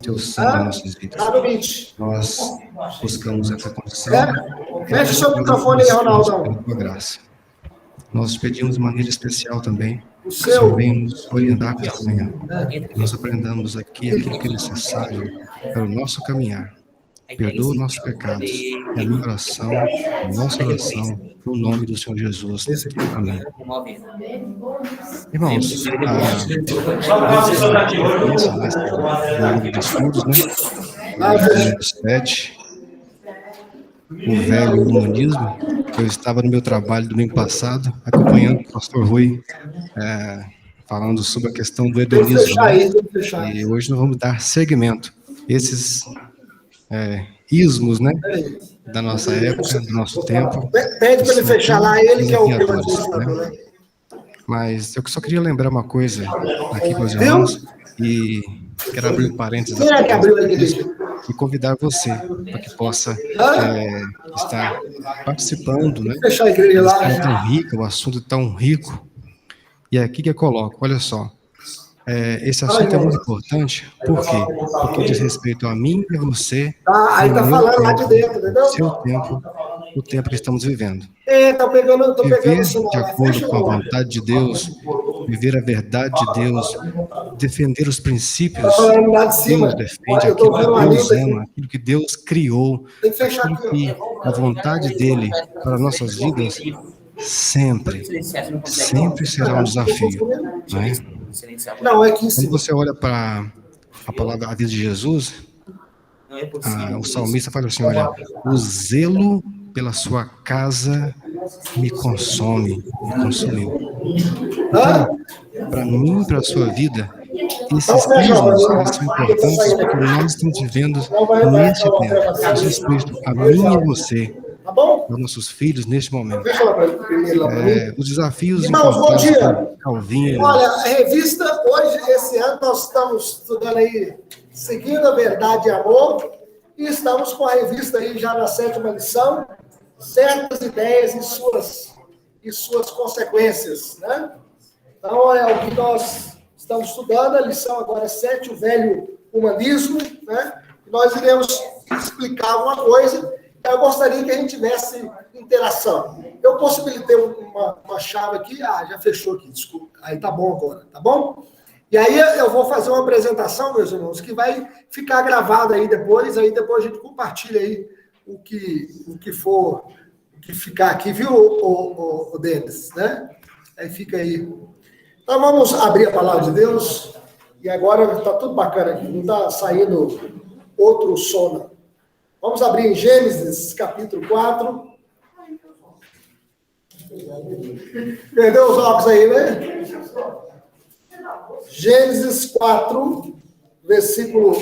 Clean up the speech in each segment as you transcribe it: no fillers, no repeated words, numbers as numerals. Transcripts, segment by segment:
Teu sangue em nossas vidas. Tá no 20. Nós buscamos essa condição. Fecha o seu microfone aí, Ronaldão. Pela tua graça. Nós pedimos de maneira especial também O que o Senhor seu. venha nos orientar nesta manhã. Nós aprendamos aqui aquilo que é necessário para o nosso caminhar. Perdoa nossos pecados. É a minha oração, a nossa oração, no nome do Senhor Jesus. Amém. Irmãos, esse livro de estudos, né? Número 7, o velho humanismo. Eu estava no meu trabalho domingo passado, acompanhando o pastor Rui, falando sobre a questão do hedonismo. E hoje nós vamos dar seguimento a esses ismos, né? Da nossa época, do nosso tempo. Pede para ele fechar lá, ele que é o administrador, né? Mas eu só queria lembrar uma coisa aqui para os irmãos, e quero abrir parênteses e convidar você para que possa estar participando, né? Fechar a igreja lá. É tão rico, o assunto é tão rico. E aqui que eu coloco, olha só. Esse assunto é muito importante, por quê? Porque diz respeito a mim e a você. Aí tá falando lá de dentro, entendeu? Seu tempo, o tempo que estamos vivendo. Tô pegando viver de acordo com a vontade de Deus, viver a verdade de Deus, defender os princípios que Deus defende, aquilo que Deus ama, aquilo que Deus criou, aquilo que a vontade dele para nossas vidas sempre será um desafio, não é? Quando você olha para a palavra, a vida de Jesus, o salmista fala assim, olha, o zelo pela sua casa me consome, me consumiu. Então, para mim, para a sua vida, esses ismos são importantes porque nós estamos vivendo neste tempo. Diz respeito a mim e a você, aos nossos filhos, neste momento. Os desafios encontrados por Calvino. Olha, a revista, hoje, esse ano, nós estamos estudando aí, Seguindo a Verdade e Amor, e estamos com a revista aí já na 7ª lição, Certas Ideias e suas consequências, né? Então, é o que nós estamos estudando, a lição agora é 7, o velho humanismo, né? E nós iremos explicar uma coisa, eu gostaria que a gente tivesse interação. Eu possibilitei uma chave aqui, já fechou aqui, desculpa, aí tá bom agora, tá bom? E aí eu vou fazer uma apresentação, meus irmãos, que vai ficar gravado aí depois a gente compartilha aí o que for, o que ficar aqui, viu, o Denis, né? Aí fica aí. Então vamos abrir a palavra de Deus, e agora está tudo bacana aqui, não está saindo outro som, não. Vamos abrir em Gênesis, capítulo 4. Perdeu os óculos aí, né? Gênesis 4, versículo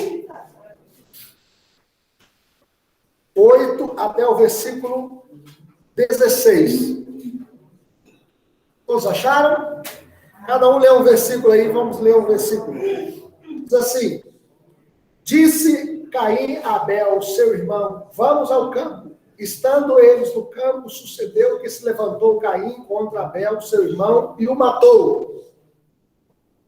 8 até o versículo 16. Todos acharam? Cada um lê um versículo aí, vamos ler um versículo. Diz assim: Disse Caim a Abel, seu irmão, vamos ao campo. Estando eles no campo, sucedeu que se levantou Caim contra Abel, seu irmão, e o matou.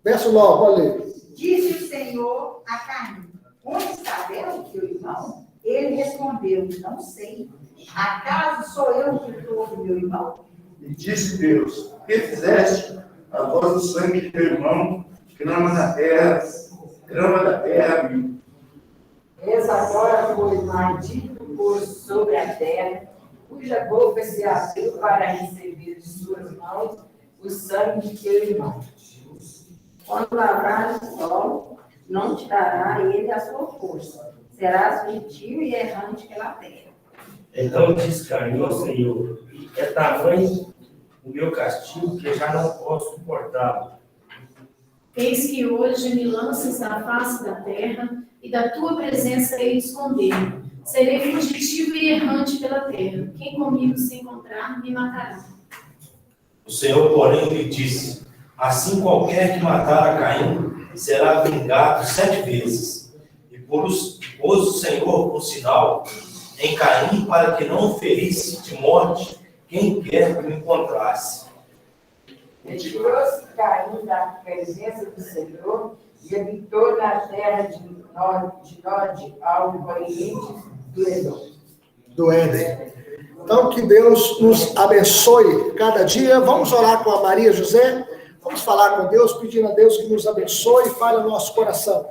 Verso 9, olha aí. Disse o Senhor a Caim: Onde está Abel, teu irmão? Ele respondeu: Não sei. Acaso sou eu o tutor do meu irmão? E disse Deus: Que fizeste? A voz do sangue de teu irmão, grama da terra, viu? Eis agora foi maldito por sobre a terra, cuja boca se abriu para receber de suas mãos o sangue de teu irmão. Quando lavrares o solo, não te dará ele a sua força. Serás gentil e errante pela terra. Então diz Caim ao Senhor: É tamanho o meu castigo que já não posso suportá-lo. Eis que hoje me lanças da face da terra, e da tua presença hei de esconder-me. Serei fugitivo e errante pela terra. Quem comigo se encontrar, me matará. O Senhor, porém, lhe disse: Assim qualquer que matar a Caim será vingado 7 vezes. E pôs o Senhor um sinal em Caim para que não ferisse de morte quem quer que o encontrasse. Retirou-se Caim da presença do Senhor e habitou na terra de Nod ao oriente do Éden. Então, que Deus nos abençoe cada dia. Vamos orar com a Maria José. Vamos falar com Deus, pedindo a Deus que nos abençoe e fale ao nosso coração.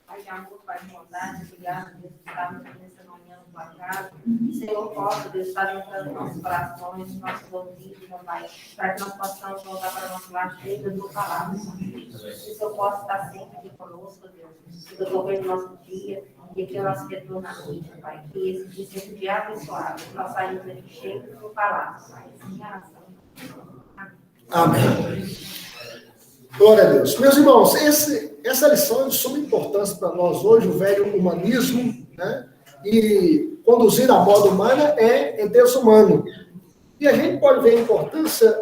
Pai de amor, Pai de bondade, obrigado, Deus, por estarmos nessa manhã no tua casa. Senhor, possa, Deus, estar entrando nos nossos corações, nos nossos ouvidos, meu Pai, para que nós possamos voltar para o nosso lar cheio da tua palavra, Senhor. Que o Senhor possa estar sempre aqui conosco, Deus, que desenvolver o nosso dia, e que o nosso retorno à vida, Pai, que esse dia seja um dia abençoado, que nós saímos aqui cheios da tua palavra, Pai. Assim, Amém. Glória a Deus. Meus irmãos, essa lição é de suma importância para nós hoje, o velho humanismo, né? E conduzir a moda humana é desumano. E a gente pode ver a importância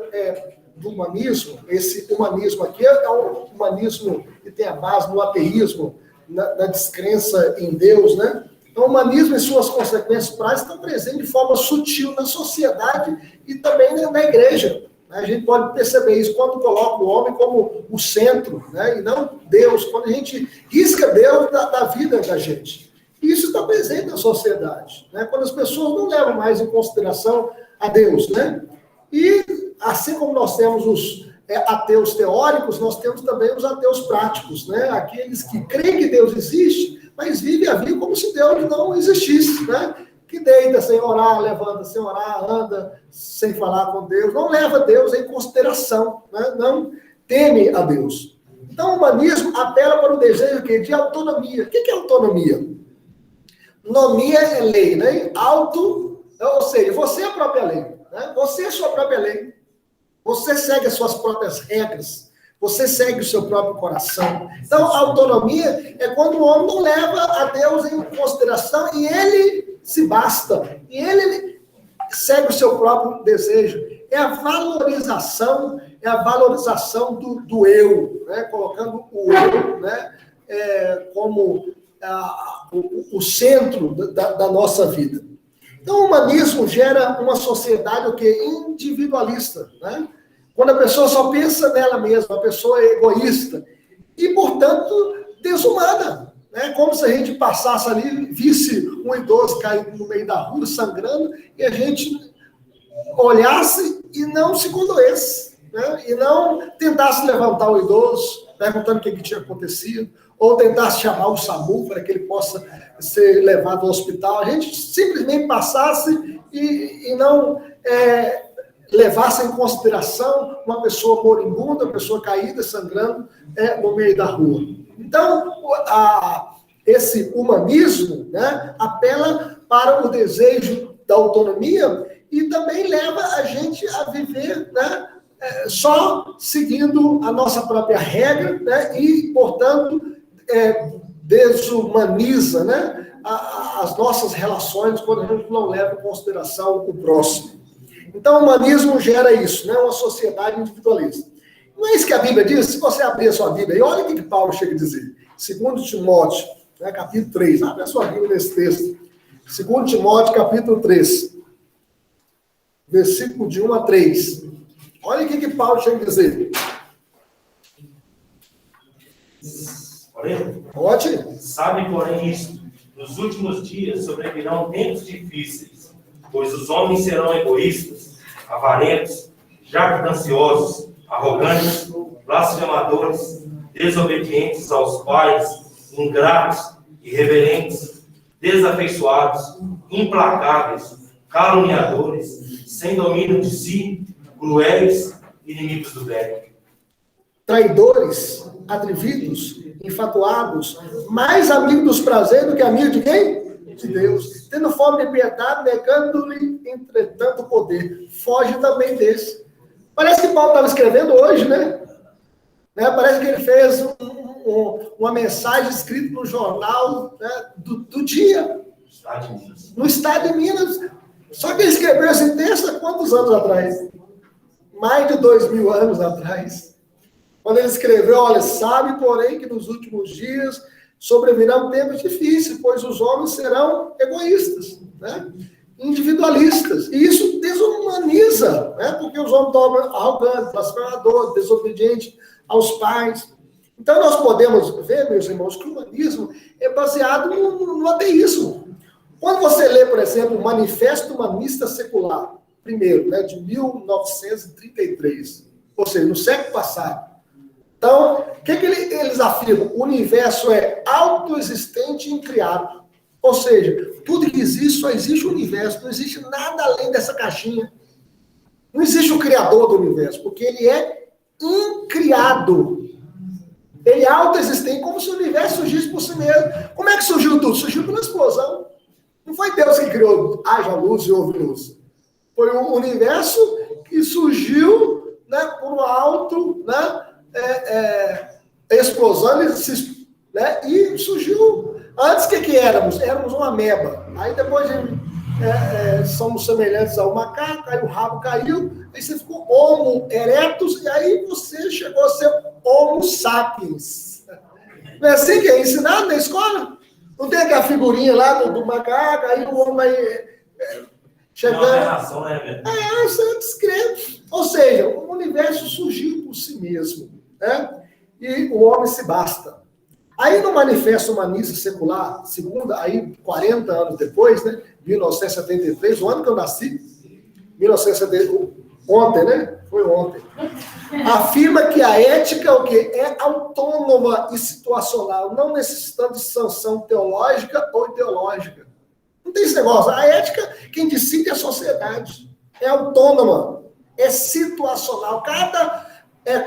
do humanismo. Esse humanismo aqui é um humanismo que tem a base no ateísmo, na descrença em Deus, né? Então, o humanismo e suas consequências práticas estão presentes de forma sutil na sociedade e também na igreja. A gente pode perceber isso quando coloca o homem como o centro, né? E não Deus, quando a gente risca Deus da vida da gente. Isso está presente na sociedade, né? Quando as pessoas não levam mais em consideração a Deus, né? E assim como nós temos os ateus teóricos, nós temos também os ateus práticos, né? Aqueles que creem que Deus existe, mas vivem a vida como se Deus não existisse, né? Que deita sem orar, levanta sem orar, anda sem falar com Deus, não leva Deus em consideração, né? Não teme a Deus. Então, o humanismo apela para o desejo de autonomia. O que é autonomia? Nomia é lei, né? Ou seja, você é a própria lei, né? Você é a sua própria lei. Você segue as suas próprias regras. Você segue o seu próprio coração. Então, a autonomia é quando o homem não leva a Deus em consideração e ele se basta. E ele segue o seu próprio desejo. É a valorização do eu, né? Colocando o eu, né? Como o centro da nossa vida. Então, o humanismo gera uma sociedade individualista, né? Quando a pessoa só pensa nela mesma, a pessoa é egoísta e, portanto, desumana. Né? Como se a gente passasse ali, visse um idoso caído no meio da rua, sangrando, e a gente olhasse e não se condoesse, né? E não tentasse levantar o idoso, perguntando o que tinha acontecido, ou tentasse chamar o SAMU para que ele possa ser levado ao hospital. A gente simplesmente passasse e não levasse em consideração uma pessoa moribunda, uma pessoa caída, sangrando no meio da rua. Então, esse humanismo, né, apela para o desejo da autonomia e também leva a gente a viver, né, só seguindo a nossa própria regra, né, e, portanto, desumaniza, né, as nossas relações quando a gente não leva em consideração o próximo. Então, o humanismo gera isso, né, uma sociedade individualista. Não é isso que a Bíblia diz? Se você abrir a sua Bíblia, e olha o que Paulo chega a dizer. 2 Timóteo, né, capítulo 3. Abre a sua Bíblia nesse texto. 2 Timóteo, capítulo 3. Versículo de 1 a 3. Olha o que Paulo chega a dizer. Pode? Sabe, porém, isto: nos últimos dias sobrevirão tempos difíceis, pois os homens serão egoístas, avarentos, jactanciosos, arrogantes, blasfemadores, desobedientes aos pais, ingratos, irreverentes, desafeiçoados, implacáveis, caluniadores, sem domínio de si, cruéis, inimigos do bem. Traidores, atrevidos, infatuados, mais amigos dos prazeres do que amigos de quem? De Deus. Tendo fome de piedade, negando-lhe, entretanto, o poder. Foge também desse. Parece que Paulo estava escrevendo hoje, né? Parece que ele fez uma mensagem escrita no jornal, né, do dia. No estado de Minas. Só que ele escreveu esse texto há quantos anos atrás? Mais de 2000 anos atrás. Quando ele escreveu, olha, sabe, porém, que nos últimos dias sobrevirão tempos difíceis, pois os homens serão egoístas, né? Individualistas. E isso desumaniza, né? Porque os homens tornam arrogantes, blasfemadores, desobedientes aos pais. Então, nós podemos ver, meus irmãos, que o humanismo é baseado no ateísmo. Quando você lê, por exemplo, o Manifesto Humanista Secular, primeiro, né, de 1933, ou seja, no século passado. Então, o que eles afirmam? O universo é autoexistente e incriado. Ou seja, tudo que existe, só existe o universo, não existe nada além dessa caixinha. Não existe o criador do universo, porque ele é incriado. Ele é autoexistente, como se o universo surgisse por si mesmo. Como é que surgiu tudo? Surgiu por uma explosão. Não foi Deus que criou, haja luz e houve luz. Foi o universo que surgiu, né, por uma explosão, né, e surgiu. Antes, o que éramos? Éramos uma ameba. Aí depois somos semelhantes ao macaco, aí o rabo caiu, aí você ficou Homo erectus, e aí você chegou a ser Homo sapiens. Não é assim que é ensinado na escola? Não tem aquela figurinha lá do macaco, aí o homem chegando... É uma aberração, né, velho? Isso é discreto. Ou seja, o universo surgiu por si mesmo, né? E o homem se basta. Aí no Manifesto Humanista Secular, aí 40 anos depois, né, 1973, o ano que eu nasci, 1973, ontem, né? Foi ontem. Afirma que a ética o quê? É autônoma e situacional, não necessitando de sanção teológica ou ideológica. Não tem esse negócio. A ética, quem decide é a sociedade. É autônoma, é situacional. Cada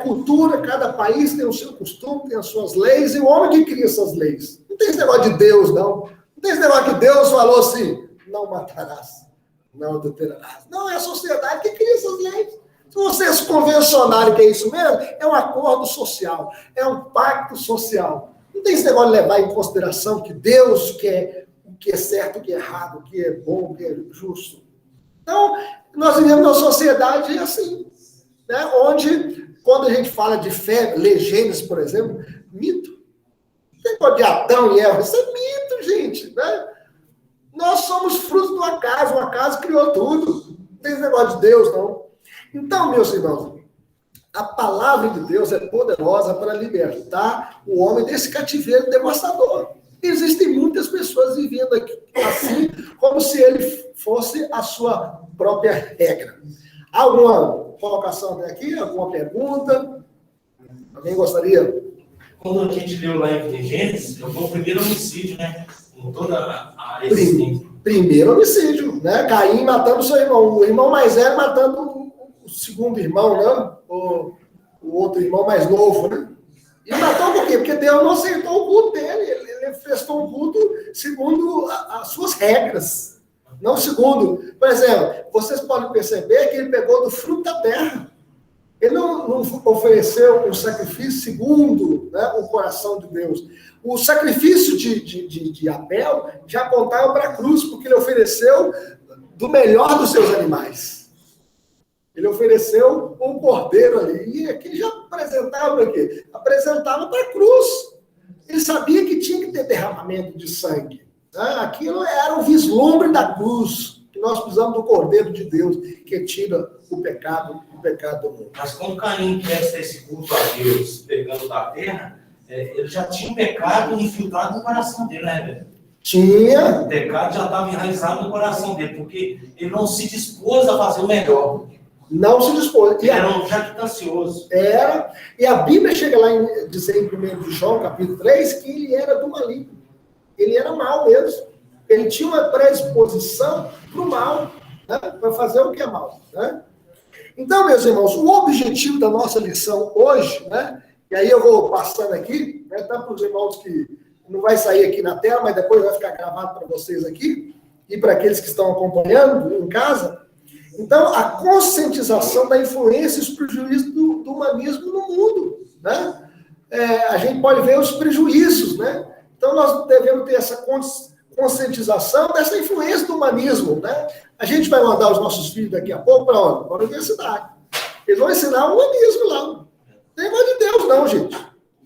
cultura, cada país tem o seu costume, tem as suas leis, e o homem que cria essas leis. Não tem esse negócio de Deus, não. Não tem esse negócio que Deus falou assim, não matarás, não adulterarás. Não, é a sociedade que cria essas leis. Se vocês convencionarem que é isso mesmo, é um acordo social, é um pacto social. Não tem esse negócio de levar em consideração que Deus quer o que é certo, o que é errado, o que é bom, o que é justo. Então, nós vivemos numa sociedade assim, né, onde, quando a gente fala de fé, lê Gênesis, por exemplo, mito. Tem negócio de Adão e Eva, isso é mito, gente, né? Nós somos frutos do acaso, o acaso criou tudo. Não tem esse negócio de Deus, não. Então, meus irmãos, a palavra de Deus é poderosa para libertar o homem desse cativeiro devastador. Existem muitas pessoas vivendo aqui assim, como se ele fosse a sua própria regra. Alguma colocação até aqui? Alguma pergunta? Alguém gostaria? Quando a gente leu lá em Gênesis, foi o primeiro homicídio, né? Em toda a Primeiro homicídio, né? Caim matando seu irmão. O irmão mais velho matando o segundo irmão, né? O outro irmão mais novo, né? E matou por quê? Porque Deus não aceitou o culto dele. Ele prestou um culto segundo as suas regras. Não segundo. Por exemplo, vocês podem perceber que ele pegou do fruto da terra. Ele não ofereceu um sacrifício segundo, né, o coração de Deus. O sacrifício de Abel já apontava para a cruz, porque ele ofereceu do melhor dos seus animais. Ele ofereceu um cordeiro ali. E aqui já apresentava para quê? Apresentava para a cruz. Ele sabia que tinha que ter derramamento de sangue. Aquilo era o vislumbre da cruz, que nós precisamos do Cordeiro de Deus, que tira o pecado do mundo. Mas quando Caim presta esse culto a Deus, pegando da terra, ele já tinha um pecado infiltrado no coração dele, né, velho? Tinha. O pecado já estava enraizado no coração dele, porque ele não se dispôs a fazer o melhor. Não se dispôs. Ele era um jactancioso. Era. E a Bíblia chega lá em dizer em 1 João, capítulo 3, que ele era do maligno. Ele era mal mesmo. Ele tinha uma predisposição para o mal, né? Para fazer o que é mal. Né? Então, meus irmãos, o objetivo da nossa lição hoje, né? E aí eu vou passando aqui, né? Tá para os irmãos que não vai sair aqui na tela, mas depois vai ficar gravado para vocês aqui, e para aqueles que estão acompanhando em casa. Então, a conscientização da influência e os prejuízos do humanismo no mundo. Né? A gente pode ver os prejuízos, né? Então, nós devemos ter essa conscientização dessa influência do humanismo, né? A gente vai mandar os nossos filhos daqui a pouco para onde? Para a universidade. Eles vão ensinar o humanismo lá. Não tem mais de Deus, não, gente.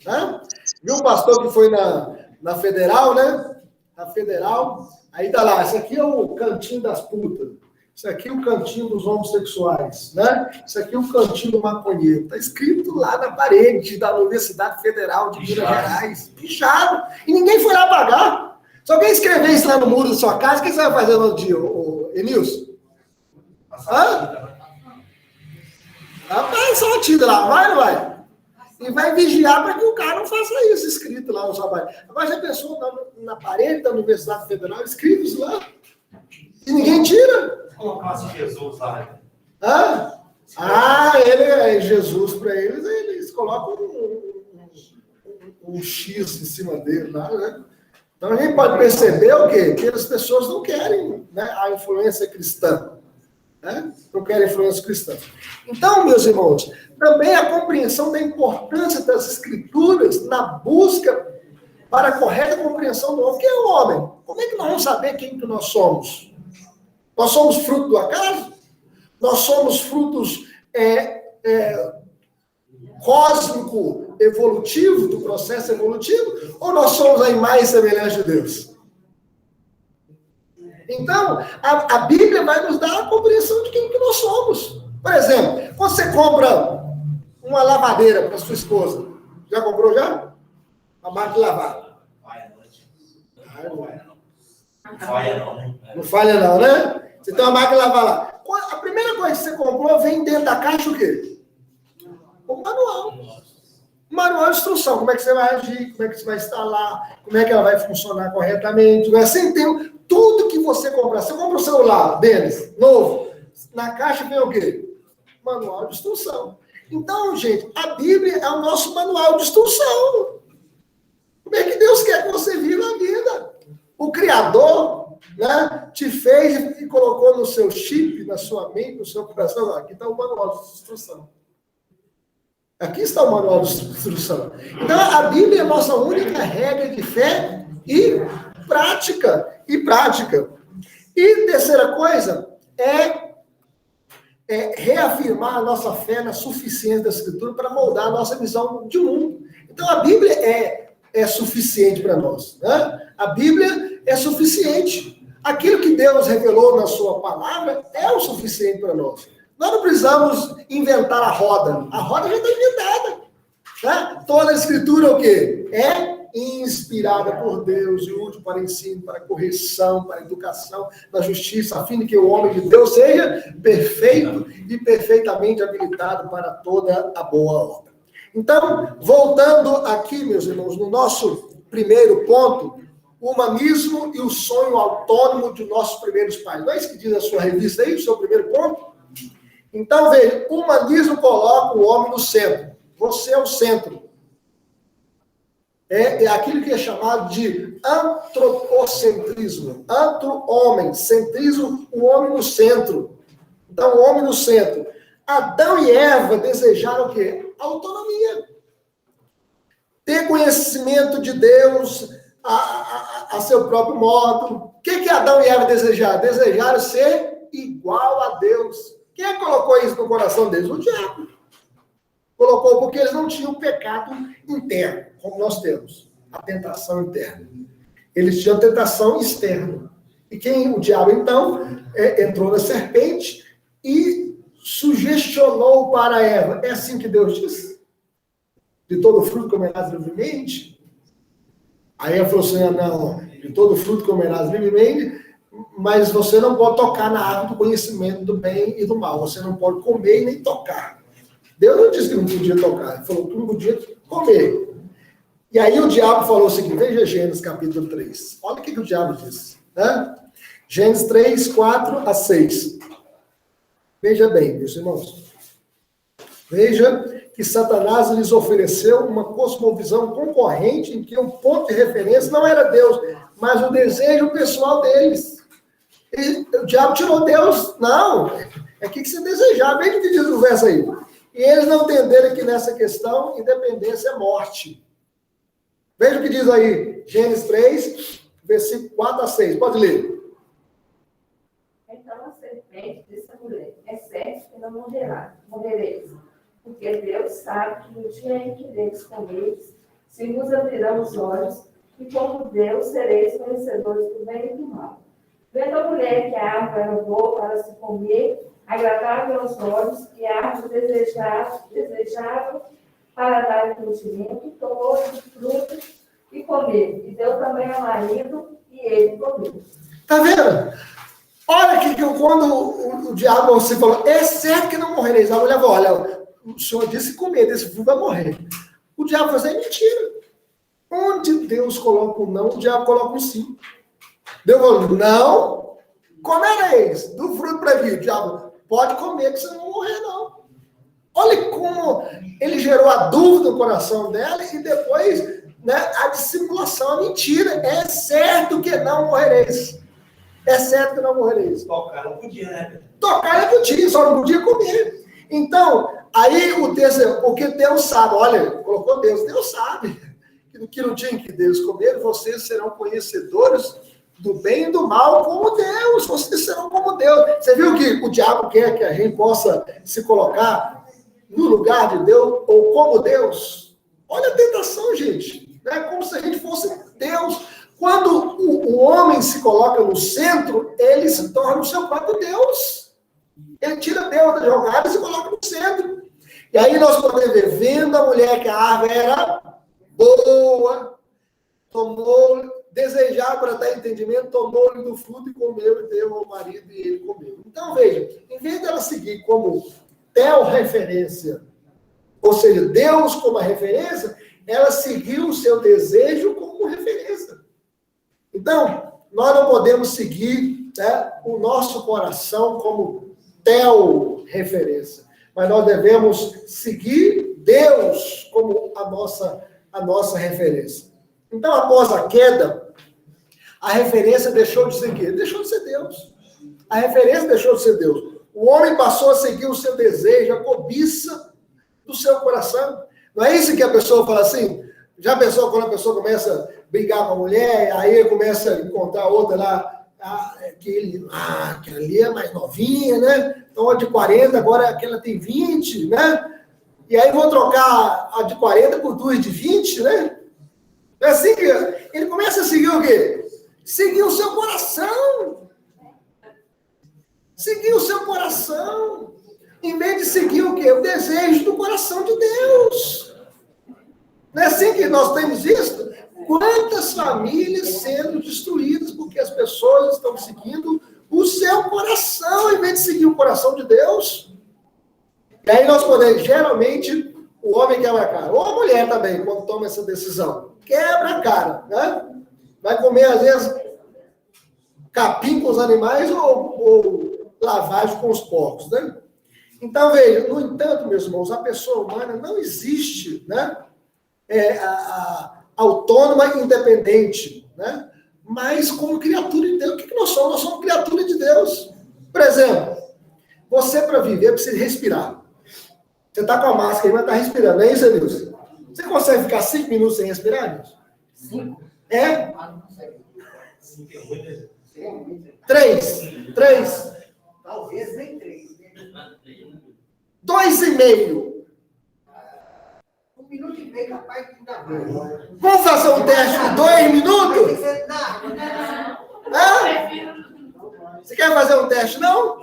Né? Viu o pastor que foi na Federal, né? Na Federal. Aí tá lá, esse aqui é o cantinho das putas. Isso aqui é o cantinho dos homossexuais, né? Isso aqui é o cantinho do maconheiro. Está escrito lá na parede da Universidade Federal de Minas Gerais. Pichado. E ninguém foi lá pagar. Se alguém escrever isso lá no muro da sua casa, o que você vai fazer no outro dia, Enilson? Hã? Vai só tira lá, vai ou não vai? E vai vigiar para que o cara não faça isso, escrito lá no trabalho. Agora já pensou na parede da Universidade Federal, escrito isso lá? E ninguém tira. Colocasse Jesus lá. Hã? Ele é Jesus para eles colocam um X em cima dele lá, né? Então a gente pode perceber o quê? Que as pessoas não querem, né, a influência cristã. Né? Não querem influência cristã. Então, meus irmãos, também a compreensão da importância das escrituras na busca para a correta compreensão do homem. Quem é o homem? Como é que nós vamos saber quem que nós somos? Nós somos fruto do acaso? Nós somos frutos cósmico evolutivo, do processo evolutivo? Ou nós somos a imagem e semelhança de Deus? Então, a Bíblia vai nos dar a compreensão de quem que nós somos. Por exemplo, quando você compra uma lavadeira para sua esposa, já comprou já? Uma máquina de lavar. Não falha não, né? Não falha não, né? Você tem uma máquina de lavar lá. A primeira coisa que você comprou, vem dentro da caixa o quê? O manual. Manual de instrução. Como é que você vai agir, como é que você vai instalar, como é que ela vai funcionar corretamente. Assim, tem tudo que você comprar. Você compra o celular, Denis, novo. Na caixa vem o quê? Manual de instrução. Então, gente, a Bíblia é o nosso manual de instrução. Como é que Deus quer que você viva a vida? O Criador, né, te fez e colocou no seu chip, na sua mente, no seu coração. Aqui está o manual de instrução. Aqui está o manual de instrução. Então, a Bíblia é a nossa única regra de fé e prática. E terceira coisa é reafirmar a nossa fé na suficiência da Escritura para moldar a nossa visão de mundo. Então, a Bíblia é suficiente para nós. Né? A Bíblia é suficiente. Aquilo que Deus revelou na sua palavra é o suficiente para nós. Nós não precisamos inventar a roda. A roda já está inventada. Né? Toda a Escritura é o quê? É inspirada por Deus e útil para ensino, para correção, para educação, na justiça, a fim de que o homem de Deus seja perfeito e perfeitamente habilitado para toda a boa obra. Então, voltando aqui, meus irmãos, no nosso primeiro ponto, o humanismo e o sonho autônomo de nossos primeiros pais. Não é isso que diz a sua revista aí, o seu primeiro ponto? Então, veja, o humanismo coloca o homem no centro. Você é o centro. É aquilo que é chamado de antropocentrismo. Antro-homem, centrismo, o homem no centro. Então, o homem no centro. Adão e Eva desejaram o quê? Autonomia. Ter conhecimento de Deus a seu próprio modo. O que Adão e Eva desejaram? Desejaram ser igual a Deus. Quem colocou isso no coração deles? O diabo. Colocou porque eles não tinham pecado interno, como nós temos. A tentação interna. Eles tinham tentação externa. E o diabo, então, entrou na serpente e sugestionou para Eva. É assim que Deus disse? De todo fruto comerás livremente? Aí ela falou assim, não, de todo fruto comerás livremente, mas você não pode tocar na árvore do conhecimento do bem e do mal. Você não pode comer e nem tocar. Deus não disse que não podia tocar, ele falou que não podia comer. E aí o diabo falou o seguinte, veja Gênesis capítulo 3. Olha o que o diabo disse. Né? Gênesis 3, 4 a 6. Veja bem, meus irmãos. Veja que Satanás lhes ofereceu uma cosmovisão concorrente em que o ponto de referência não era Deus, mas o desejo pessoal deles. E o diabo tirou Deus. Não, é o que você desejava. Veja o que diz no verso aí. E eles não entenderam que nessa questão, independência é morte. Veja o que diz aí, Gênesis 3, versículo 4 a 6. Pode ler. Então a serpente disse à mulher, é certo que não morrereis, porque Deus sabe que no dia em que deles comereis, se vos abrirão os olhos, e como Deus sereis conhecedores do bem e do mal. Vendo a mulher que a árvore era boa para se comer, agradável aos olhos, e a árvore desejável para dar entendimento, tomou de frutos e comeu. E deu também ao marido, e ele comeu. Tá vendo? Olha aqui que quando o diabo se falou, é certo que não morrereis. A mulher falou, olha, o senhor disse comer desse fruto vai morrer. O diabo falou, é mentira. Onde Deus coloca um não, o diabo coloca um sim. Deus falou, não comereis do fruto proibido. O diabo, pode comer que você não vai morrer, não. Olha como ele gerou a dúvida no coração dela e depois, né, a dissimulação, a mentira. É certo que não morrereis. É certo que não morrereis. Tocar não podia, né? Tocar não podia, só não podia comer. Então, aí o texto, porque Deus sabe, olha, colocou Deus sabe que no dia em que Deus comer, vocês serão conhecedores do bem e do mal como Deus, vocês serão como Deus. Você viu que o diabo quer que a gente possa se colocar no lugar de Deus ou como Deus? Olha a tentação, gente. É como se a gente fosse Deus. Quando o homem se coloca no centro, ele se torna o seu próprio Deus. Ele tira Deus da jogada e se coloca no centro. E aí nós podemos ver, vendo a mulher que a árvore era boa, tomou, desejava para dar entendimento, tomou-lhe do fruto e comeu, e deu ao marido e ele comeu. Então, veja, em vez dela seguir como referência, ou seja, Deus como a referência, ela seguiu o seu desejo como referência. Então, nós não podemos seguir, né, o nosso coração como referência, mas nós devemos seguir Deus como a nossa referência. Então, após a queda, a referência deixou de ser quê? Deixou de ser Deus. A referência deixou de ser Deus. O homem passou a seguir o seu desejo, a cobiça do seu coração. Não é isso que a pessoa fala assim? Já pensou quando a pessoa começa a brigar com a mulher, aí começa a encontrar outra lá, aquela ali é mais novinha, né? Então, a de 40, agora aquela tem 20, né? E aí vou trocar a de 40 por duas de 20, né? É assim que ele começa a seguir o quê? Seguir o seu coração. Seguir o seu coração. Em vez de seguir o quê? O desejo do coração de Deus. Não é assim que nós temos visto? Quantas famílias sendo destruídas porque as pessoas estão seguindo o seu coração em vez de seguir o coração de Deus? E aí nós podemos, geralmente, o homem quebra a cara. Ou a mulher também, quando toma essa decisão. Quebra a cara, né? Vai comer, às vezes, capim com os animais ou lavagem com os porcos, né? Então, veja, no entanto, meus irmãos, a pessoa humana não existe, né? Autônoma e independente, né? Mas como criatura de Deus. O que nós somos? Nós somos criatura de Deus. Por exemplo, você para viver precisa respirar. Você está com a máscara aí, mas está respirando. É isso, Nilson? Você consegue ficar 5 minutos sem respirar, Nilson? 5? É? 5 é muito. 3? Talvez nem 3. 2,5. 1 minuto e meio capaz de dar mais. Vamos fazer um teste de 2 minutos? Hã? Você quer fazer um teste, não?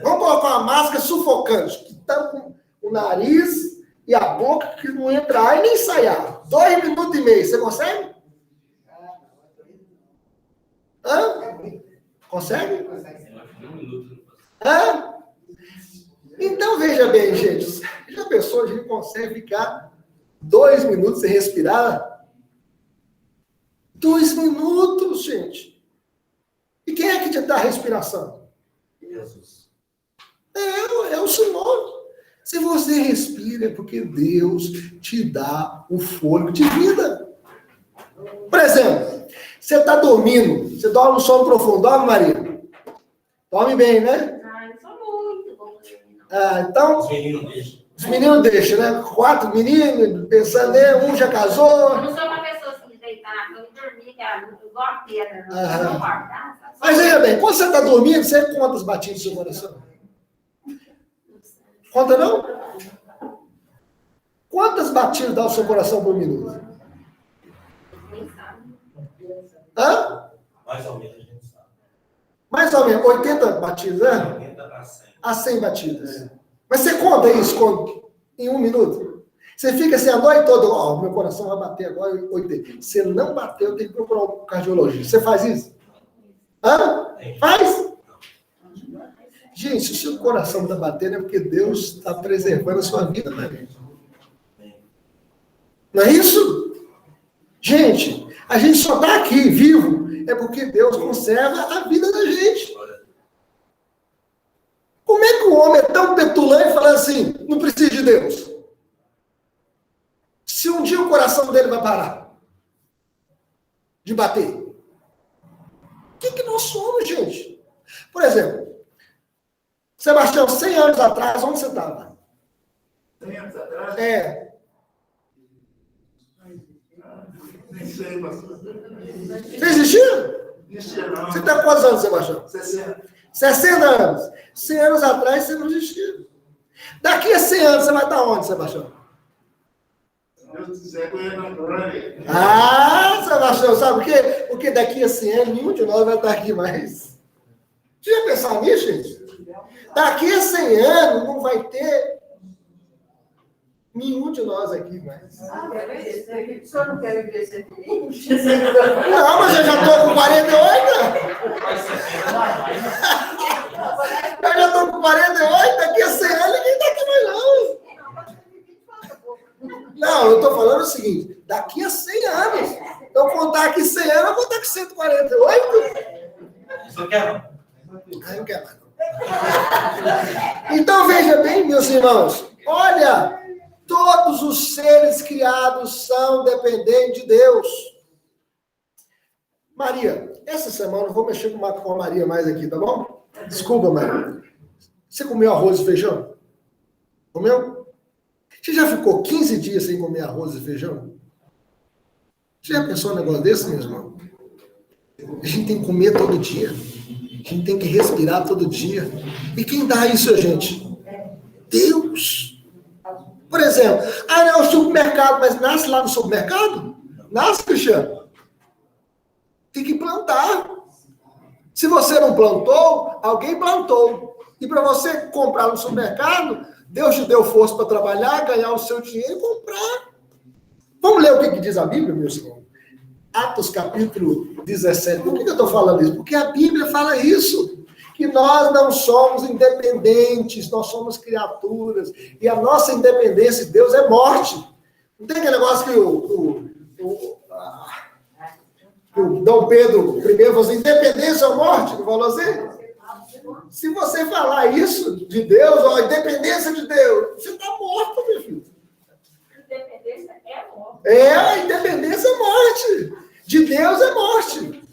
Vamos colocar uma máscara sufocante, que está com o nariz e a boca que não entra ar e nem sai ar. 2 minutos e meio, você consegue? Hã? Consegue? Hã? Então, veja bem, gente. Já pensou, a gente consegue ficar 2 minutos sem respirar? 2 minutos, gente. E quem é que te dá a respiração? Jesus. É o Senhor. Se você respira, é porque Deus te dá o fôlego de vida. Por exemplo, você está dormindo, você dorme um sono profundo, dorme, Maria? Dorme bem, né? Eu sou muito bom. Então, os meninos deixam, né? 4 meninos, pensando, né? Um já casou. Eu não sou uma pessoa assim de deitar na cama e dormir, que eu igual a pedra. Não guardar. Mas veja bem, quando você está dormindo, você conta as batidas do seu coração? Conta não? Quantas batidas dá o seu coração por minuto? Nem sabe. Hã? Mais ou menos, a gente sabe. Mais ou menos, 80 batidas, né? 80 a 100. A 100 batidas. Mas você conta isso em 1 minuto? Você fica assim a noite toda, ó, meu coração vai bater agora 80. Se não bater, eu tenho que procurar um cardiologista. Você faz isso? Hã? Faz? Gente, se o seu coração está batendo é porque Deus está preservando a sua vida, né? Não é isso? Gente, a gente só está aqui vivo é porque Deus conserva a vida da gente. Como é que o homem é tão petulante e fala assim, não precisa de Deus? Se um dia o coração dele vai parar de bater, o que nós somos, gente? Por exemplo, Sebastião, 100 anos atrás, onde você estava? 100 anos atrás? É. Nem sei, pastor. Você existia? Existia não. Você está quantos anos, Sebastião? 60. 60 anos. 100 anos atrás você não existia. Daqui a 100 anos você vai estar onde, Sebastião? Se Deus quiser, eu ia na glória. Ah, Sebastião, sabe por quê? Porque daqui a 100 anos nenhum de nós vai estar aqui mais. Já pensaram nisso, gente? Daqui a 100 anos não vai ter nenhum de nós aqui mais. O senhor não quer viver sem mim? Não, mas eu já estou com 48. Eu já estou com 48, daqui a 100 anos ninguém está aqui mais não. Não, eu estou falando o seguinte, daqui a 100 anos, eu contar aqui 100 anos, eu vou estar com 148. Isso eu quero. Aí não quer mais não. Então veja bem, meus irmãos, olha, todos os seres criados são dependentes de Deus. Maria, essa semana eu vou mexer com a Maria mais aqui, tá bom? Desculpa, Maria. Você comeu arroz e feijão? Comeu? Você já ficou 15 dias sem comer arroz e feijão? Você já pensou num negócio desse, meu irmão? A gente tem que comer todo dia. A gente tem que respirar todo dia. E quem dá isso a gente? Deus. Por exemplo, não é o supermercado, mas nasce lá no supermercado? Nasce, Cristiano? Tem que plantar. Se você não plantou, alguém plantou. E para você comprar no supermercado, Deus te deu força para trabalhar, ganhar o seu dinheiro e comprar. Vamos ler o que diz a Bíblia, meus irmãos? Atos capítulo 17. Por que eu estou falando isso? Porque a Bíblia fala isso. Que nós não somos independentes, nós somos criaturas. E a nossa independência de Deus é morte. Não tem aquele negócio que o Dom Pedro I falou assim, independência ou morte? Não falou assim? Se você falar isso de Deus, ó, independência de Deus, você está morto, meu filho. Independência é morte. A independência é morte. De Deus é morte.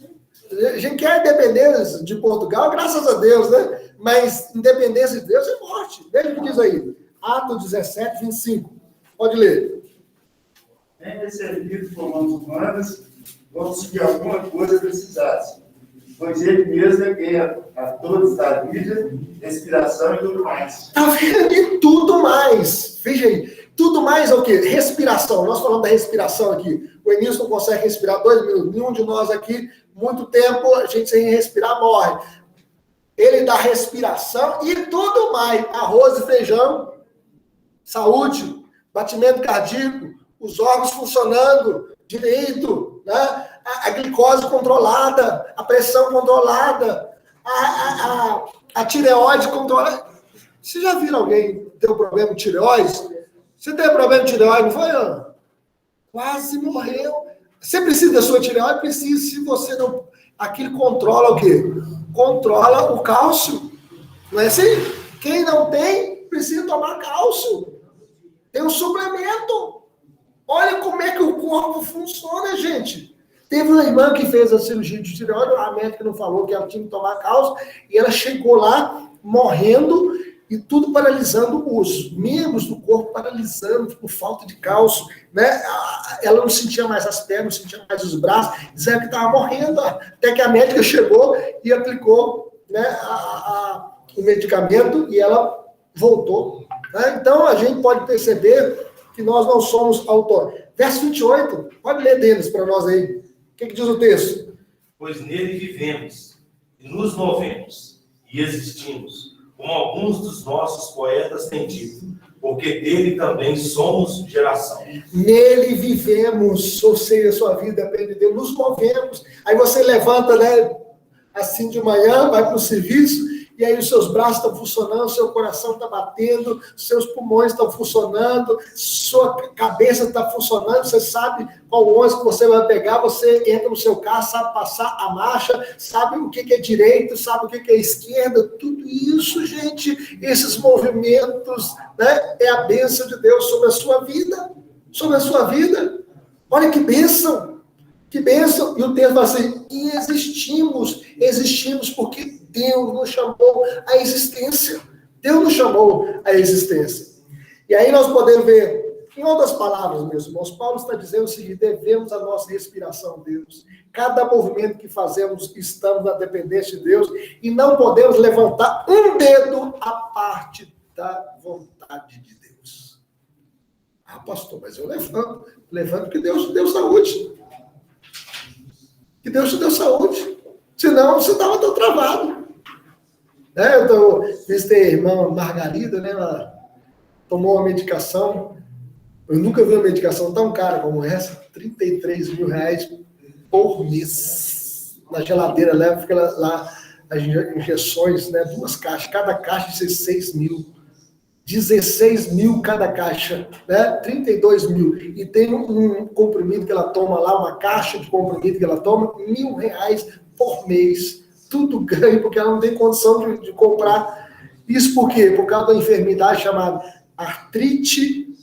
A gente quer independência de Portugal, graças a Deus, né? Mas independência de Deus é morte. Veja o que diz aí. Atos 17, 25. Pode ler. Nem recebido por mãos humanas, vamos seguir alguma coisa precisasse. Pois ele mesmo é quem a todos dá vida, respiração e tudo mais. Está vendo? E tudo mais. Veja aí. Tudo mais é o quê? Respiração. Nós falamos da respiração aqui. O Enício não consegue respirar 2 minutos. Nenhum de nós aqui, muito tempo, a gente sem respirar morre. Ele dá respiração e tudo mais. Arroz e feijão, saúde, batimento cardíaco, os órgãos funcionando direito, né? A glicose controlada, a pressão controlada, a tireoide controlada. Vocês já viram alguém ter um problema de tireoide? Você teve problema de tireoide, não foi, Ana? Quase morreu. Você precisa da sua tireoide? Precisa. Se você não... Aquilo controla o quê? Controla o cálcio. Não é assim? Quem não tem, precisa tomar cálcio. Tem um suplemento. Olha como é que o corpo funciona, gente. Teve uma irmã que fez a cirurgia de tireoide, a médica não falou que ela tinha que tomar cálcio, e ela chegou lá morrendo e tudo paralisando, os membros do corpo paralisando por falta de cálcio, né? Ela não sentia mais as pernas, não sentia mais os braços, dizendo que estava morrendo, até que a médica chegou e aplicou, né, o medicamento e ela voltou. Né? Então, a gente pode perceber que nós não somos autônomos. Verso 28, pode ler deles para nós aí. O que diz o texto? pois nele vivemos, e nos movemos, e existimos, como alguns dos nossos poetas têm dito, porque dele também somos geração. Nele vivemos, ou seja, a sua vida depende de Deus, nos movemos. Aí você levanta, né, assim de manhã, vai para o serviço, e aí os seus braços estão funcionando, seu coração está batendo, seus pulmões estão funcionando, sua cabeça está funcionando, você sabe qual ônibus que você vai pegar, você entra no seu carro, sabe passar a marcha, sabe o que é direito, sabe o que é esquerda, tudo isso, gente, esses movimentos, né, é a bênção de Deus sobre a sua vida, sobre a sua vida. Olha que bênção! Que bênção! E o texto vai assim, e existimos porque Deus nos chamou à existência. Deus nos chamou à existência. E aí nós podemos ver, em outras palavras, meus irmãos, Paulo está dizendo o seguinte, devemos a nossa respiração a Deus. Cada movimento que fazemos, estamos na dependência de Deus e não podemos levantar um dedo à parte da vontade de Deus. Ah, pastor, mas eu levanto porque Deus te deu saúde. Que Deus te deu saúde. Senão, você estava tão travado. Né? Eu visitei a irmã Margarida, né? Ela tomou uma medicação. Eu nunca vi uma medicação tão cara como essa. R$33 mil por mês. Na geladeira leva, fica lá as injeções, né? 2 caixas. Cada caixa 16 mil. 16 mil cada caixa, né? 32 mil. E tem um comprimido que ela toma lá, uma caixa de comprimido que ela toma, R$1.000 por mês. Tudo ganho, porque ela não tem condição de comprar. Isso por quê? Por causa da enfermidade chamada artrite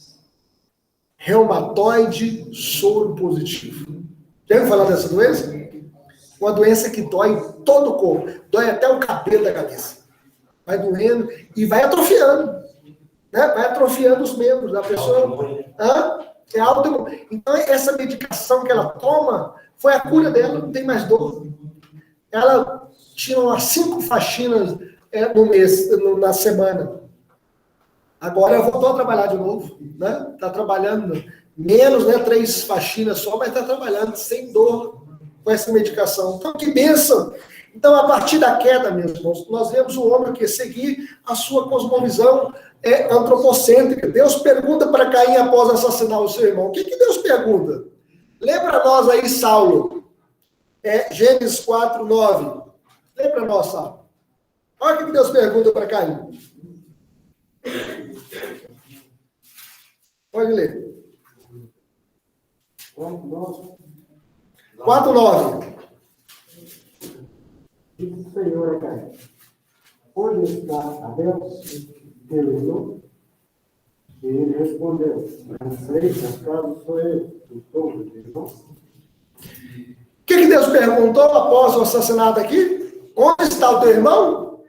reumatoide soro positivo. Já ouviu falar dessa doença? Uma doença que dói todo o corpo. Dói até o cabelo da cabeça. Vai doendo e vai atrofiando. Né? Vai atrofiando os membros da pessoa. É autoimune. Então, essa medicação que ela toma foi a cura dela, não tem mais dor. Ela tinha umas 5 faxinas no mês, na semana. Agora ela voltou a trabalhar de novo. Né? Está trabalhando menos, né? 3 faxinas só, mas está trabalhando sem dor com essa medicação. Então, que bênção! Então, a partir da queda, meus irmãos, nós vemos o homem que seguir a sua cosmovisão antropocêntrica. Deus pergunta para Caim após assassinar o seu irmão. O que Deus pergunta? Lê para nós aí, Saulo. Gênesis 4:9. Lê para nós, Saulo. Olha o que Deus pergunta para Caim. Pode ler. 4:9. Disse o Senhor a Caim: onde está Abel, teu irmão? E ele respondeu: não sei, acaso sou eu, tutor do teu irmão? O que Deus perguntou após o assassinato aqui? Onde está o teu irmão?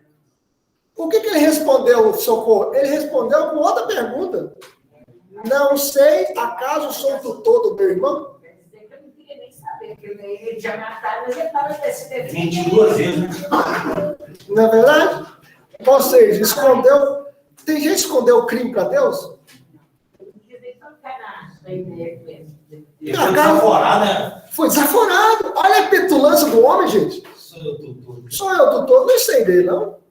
O que ele respondeu, Socorro? Ele respondeu com outra pergunta. Não sei, acaso sou tutor do meu irmão? Eu não queria nem saber, porque ele tinha matado, mas ele estava desse 22 vezes, né? Não é verdade? Ou seja, escondeu. Tem gente que escondeu o crime para Deus? Ele foi desaforado, né? Foi desaforado. Olha a petulância do homem, gente. Sou eu, doutor. Não sei dele, não.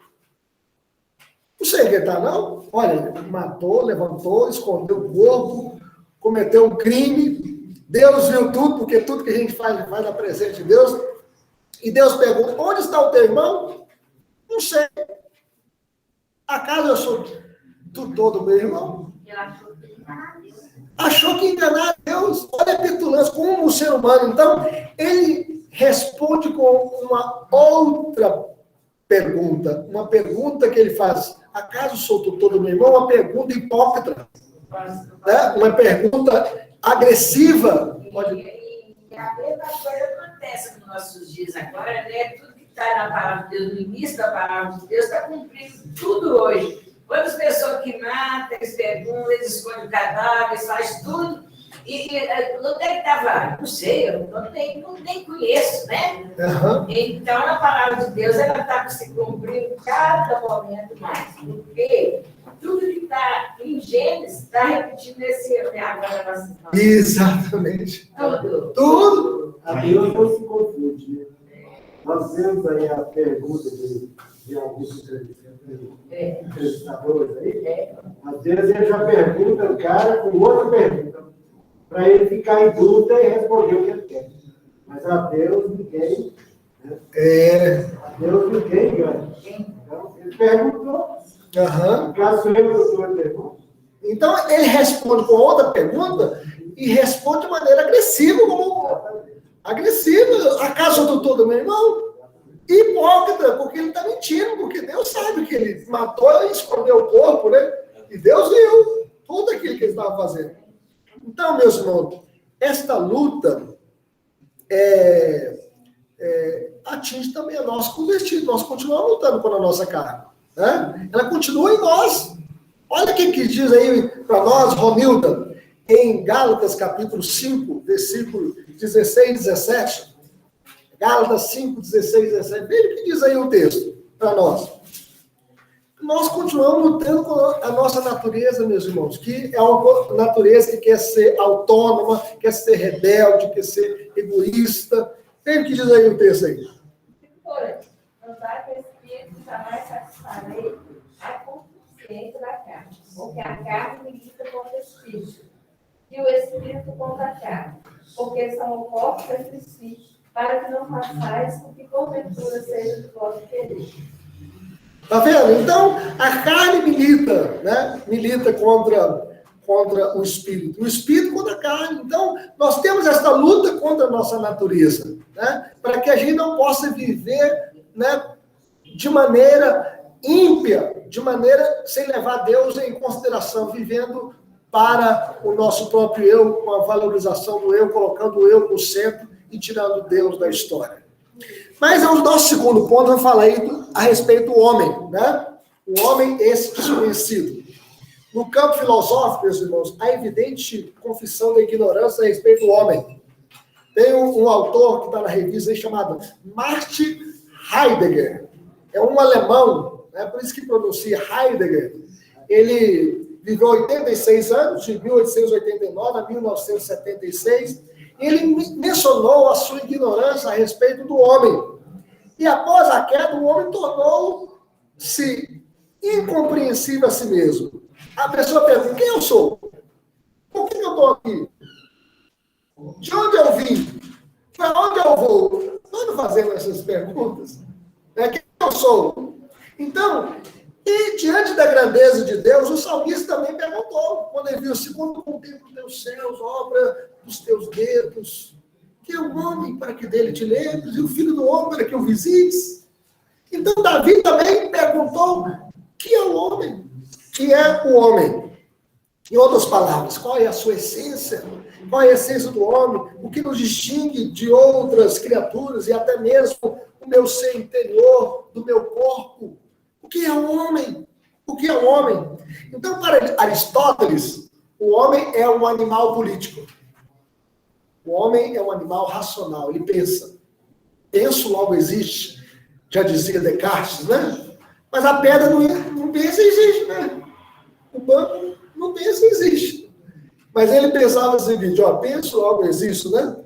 Não sei quem tá, não. Olha, ele matou, levantou, escondeu o corpo, cometeu um crime. Deus viu tudo, porque tudo que a gente faz na presença de Deus. E Deus pergunta: onde está o teu irmão? Não sei. Acaso eu sou tutor do meu irmão? Achou que enganar Deus. Olha a petulância, como o ser humano. Então, ele responde com uma outra pergunta. Uma pergunta que ele faz: acaso sou tutor do meu irmão? Uma pergunta hipócrita. Né? Uma pergunta agressiva. E a mesma coisa acontece nos nossos dias agora, né? Tudo que está na palavra de Deus, no início da palavra de Deus, está cumprindo tudo hoje. Quantas pessoas que matam, eles perguntam, eles escondem cadáveres, faz tudo. E onde é que estava? Não sei, eu nem conheço, né? Uhum. Então, a palavra de Deus, ela está se cumprindo cada momento mais. Porque tudo que está em Gênesis está repetindo esse ano, né? Agora nós. Exatamente. Tudo. Tudo. A Deus não se confunde. Nós temos aí a pergunta de alguns entrevistadores aí. Às vezes ele já pergunta o cara com outra pergunta, para ele ficar em dúvida e responder o que ele quer. Mas a Deus ninguém. Né? A Deus ninguém ganha. Então, ele perguntou. Aham. Caso eu doutor pergunta. Então, ele responde com outra pergunta e responde de maneira agressiva, agressiva. Acaso o doutor do meu irmão? Hipócrita, porque ele está mentindo, porque Deus sabe que ele matou e escondeu o corpo, né? E Deus viu tudo aquilo que ele estava fazendo. Então, meus irmãos, esta luta atinge também a nós convertidos. Nós continuamos lutando com a nossa carne. Né? Ela continua em nós. Olha o que diz aí para nós, Romilda, em Gálatas capítulo 5, versículo 16 e 17. Gálatas 5, 16 e 17. Veja o que diz aí o texto para nós. Nós continuamos lutando com a nossa natureza, meus irmãos, que é uma natureza que quer ser autônoma, quer ser rebelde, quer ser egoísta. Veja o que diz aí o texto aí. Porém, notar que o Espírito jamais satisfarei a consciência da carne, porque a carne milita contra o Espírito, e o Espírito contra a carne, porque são opostos entre si, para que não façais o que porventura seja do vosso querer. Tá vendo? Então, a carne milita, né? Milita contra o Espírito. O Espírito contra a carne. Então, nós temos essa luta contra a nossa natureza, né? Para que a gente não possa viver, né, de maneira ímpia, de maneira sem levar Deus em consideração, vivendo para o nosso próprio eu, com a valorização do eu, colocando o eu no centro e tirando Deus da história. Mas o nosso segundo ponto, eu falei a respeito do homem, né? O homem, esse desconhecido. No campo filosófico, meus irmãos, há evidente confissão da ignorância a respeito do homem. Tem um autor que está na revista aí chamado Martin Heidegger. É um alemão, né? Por isso que pronuncia Heidegger. Ele viveu 86 anos, de 1889 a 1976. Ele mencionou a sua ignorância a respeito do homem. E após a queda, o homem tornou-se incompreensível a si mesmo. A pessoa pergunta, quem eu sou? Por que eu estou aqui? De onde eu vim? Para onde eu vou? Nós não fazemos essas perguntas. Quem eu sou? Então, e diante da grandeza de Deus, o salmista também perguntou, quando ele viu, segundo contemplo os teus céus, obra dos teus dedos, que é o homem para que dele te lembres, e o filho do homem para que o visites. Então, Davi também perguntou, que é o homem? Que é o homem? Em outras palavras, qual é a sua essência? Qual é a essência do homem? O que nos distingue de outras criaturas e até mesmo o meu ser interior, do meu corpo? O que é o homem? O que é o homem? Então, para Aristóteles, o homem é um animal político. O homem é um animal racional, ele pensa. Penso, logo existe. Já dizia Descartes, né? Mas a pedra não pensa e existe, né? O banco não pensa e existe. Mas ele pensava o seguinte, penso, logo existo, né?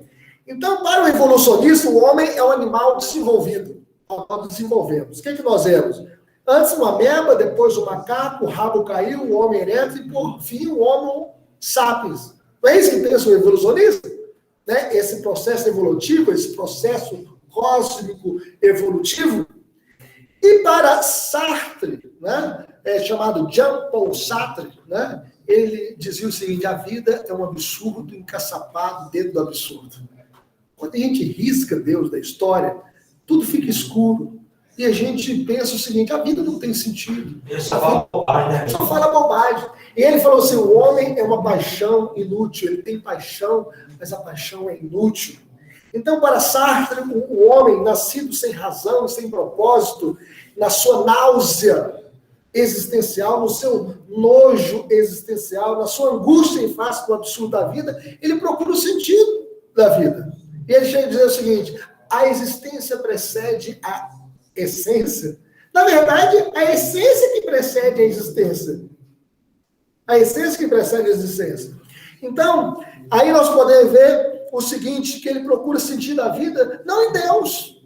Então, para o evolucionista, o homem é um animal desenvolvido. Nós desenvolvemos. O que nós éramos? Antes uma ameba, depois o macaco, o rabo caiu, o homem ereto e, por fim, o homo sapiens. Não é isso que pensa o evolucionista? Né? Esse processo evolutivo, esse processo cósmico evolutivo. E para Sartre, né? Chamado Jean-Paul Sartre, né? Ele dizia o seguinte, a vida é um absurdo encaçapado dentro do absurdo. Quando a gente risca Deus da história, tudo fica escuro. E a gente pensa o seguinte, a vida não tem sentido. Ele só fala bobagem, né? Só fala bobagem. E ele falou assim, o homem é uma paixão inútil. Ele tem paixão, mas a paixão é inútil. Então, para Sartre, o homem, nascido sem razão, sem propósito, na sua náusea existencial, no seu nojo existencial, na sua angústia em face do absurdo da vida, ele procura o sentido da vida. E ele chega a dizer o seguinte, a existência precede a essência. Na verdade, a essência que precede a existência. A essência que precede a existência. Então, aí nós podemos ver o seguinte, que ele procura sentido da vida, não em Deus,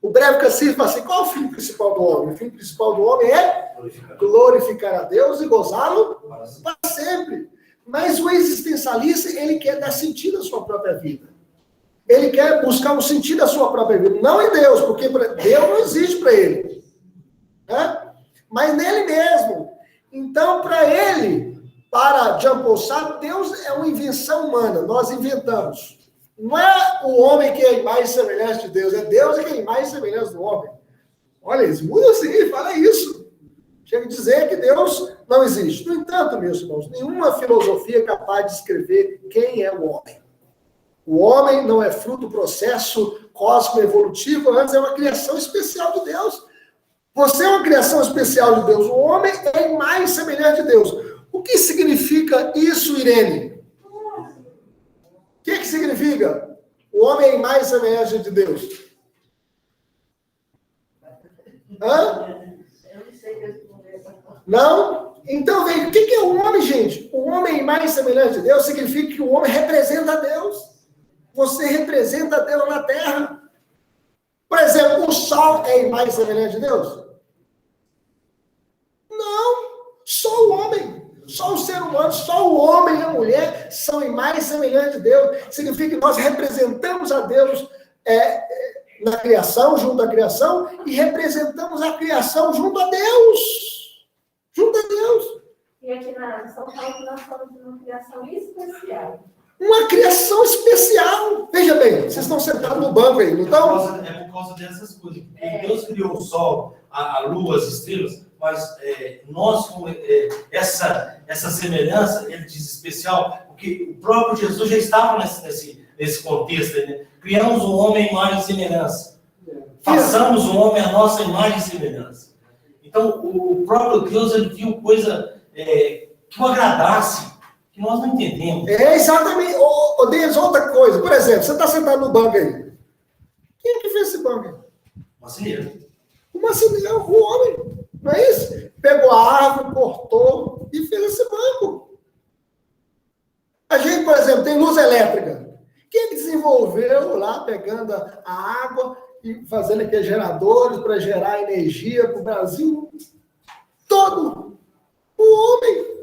O breve cassino fala assim, qual é o fim principal do homem? O fim principal do homem é glorificar a Deus e gozá-lo para sempre. Mas o existencialista, ele quer dar sentido à sua própria vida. Ele quer buscar um sentido à sua própria vida. Não em Deus, porque Deus não existe para ele. Né? Mas nele mesmo. Então, para ele, para Jean Paul Sartre, Deus é uma invenção humana. Nós inventamos. Não é o homem que é a imagem e semelhança de Deus. É Deus que é a imagem e semelhança do homem. Olha, eles mudam assim, fala isso. Chega a dizer que Deus não existe. No entanto, meus irmãos, nenhuma filosofia é capaz de descrever quem é o homem. O homem não é fruto do processo cósmico evolutivo, antes é uma criação especial de Deus. Você é uma criação especial de Deus. O homem é a imagem e semelhança de Deus. O que significa isso, Irene? O que significa? O homem é a imagem e semelhança de Deus. Hã? Não? Então, vem, o que é o homem, gente? O homem é a imagem e semelhança de Deus significa que o homem representa a Deus. Você representa a Deus na terra. Por exemplo, o sol é a imagem e semelhança de Deus? Não. Só o homem. Só o ser humano, só o homem e a mulher são a imagem e semelhança de Deus. Significa que nós representamos a Deus na criação, junto à criação, e representamos a criação junto a Deus. Junto a Deus. E aqui na São Paulo nós falamos de uma criação especial. Uma criação especial. Veja bem, vocês estão sentados no banco aí, não estão? É por causa dessas coisas. Deus criou o sol, a lua, as estrelas, mas nós, com essa semelhança, ele diz especial, porque o próprio Jesus já estava nesse contexto, né? Criamos um homem à imagem e semelhança. Façamos um homem à nossa imagem e semelhança. Então, o próprio Deus, ele viu coisa que o agradasse, que nós não entendemos. É, exatamente. Deus, outra coisa. Por exemplo, você está sentado no banco aí. Quem é que fez esse banco aí? Marceneiro. O marceneiro, o homem. Não é isso? Pegou a árvore, cortou e fez esse banco. A gente, por exemplo, tem luz elétrica. Quem desenvolveu lá, pegando a água e fazendo aqueles geradores para gerar energia para o Brasil todo? O homem.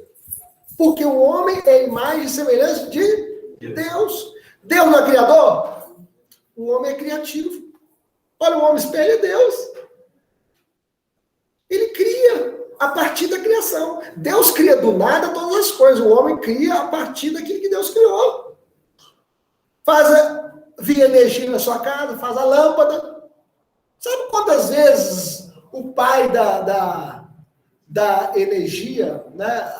Porque o homem é a imagem e semelhança de Deus. Deus não é criador? O homem é criativo. Olha, o homem espelha Deus. Ele cria a partir da criação. Deus cria do nada todas as coisas. O homem cria a partir daquilo que Deus criou. Via energia na sua casa, faz a lâmpada. Sabe quantas vezes o pai da energia, né,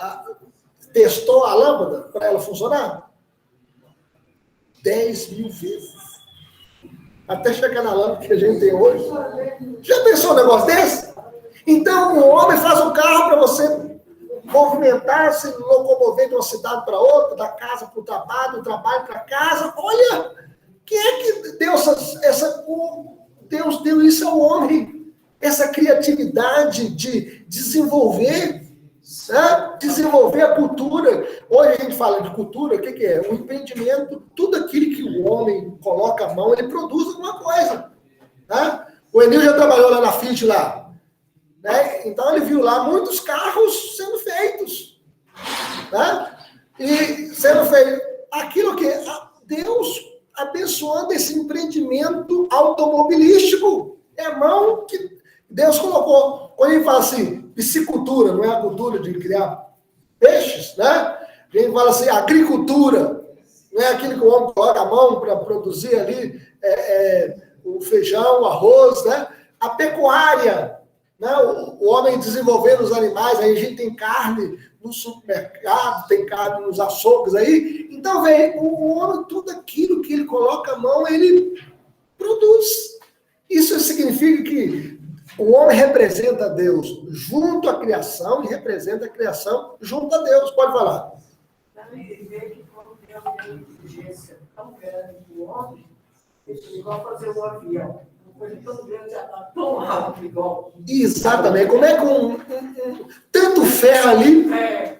testou a lâmpada para ela funcionar? 10.000 vezes. Até chegar na lâmpada que a gente tem hoje. Já pensou um negócio desse? Então, o homem faz um carro para você movimentar, se locomover de uma cidade para outra, da casa para o trabalho, do trabalho para casa. Olha, quem é que deu Deus deu isso ao homem? Essa criatividade de desenvolver, né? Desenvolver a cultura. Hoje a gente fala de cultura, o que é? O empreendimento, tudo aquilo que o homem coloca a mão, ele produz alguma coisa. Né? O Enil já trabalhou lá na Fiat, lá. Né? Então ele viu lá muitos carros sendo feitos. Né? E sendo feito aquilo que Deus abençoando esse empreendimento automobilístico. É a mão que Deus colocou. Quando ele fala assim, piscicultura, não é a cultura de criar peixes, né? A gente fala assim, agricultura, não é aquilo que o homem coloca a mão para produzir ali o feijão, o arroz, né? A pecuária, né? O homem desenvolvendo os animais, aí a gente tem carne no supermercado, tem carne nos açougues aí. Então, vem o homem, tudo aquilo que ele coloca a mão, ele produz. Isso significa que o homem representa Deus junto à criação e representa a criação junto a Deus. Pode falar. Também vê que quando Deus tem uma exigência tão grande do homem, ele igual fazer um avião. Então Deus já está tão alto igual. Exatamente. Como é que tanto ferro ali,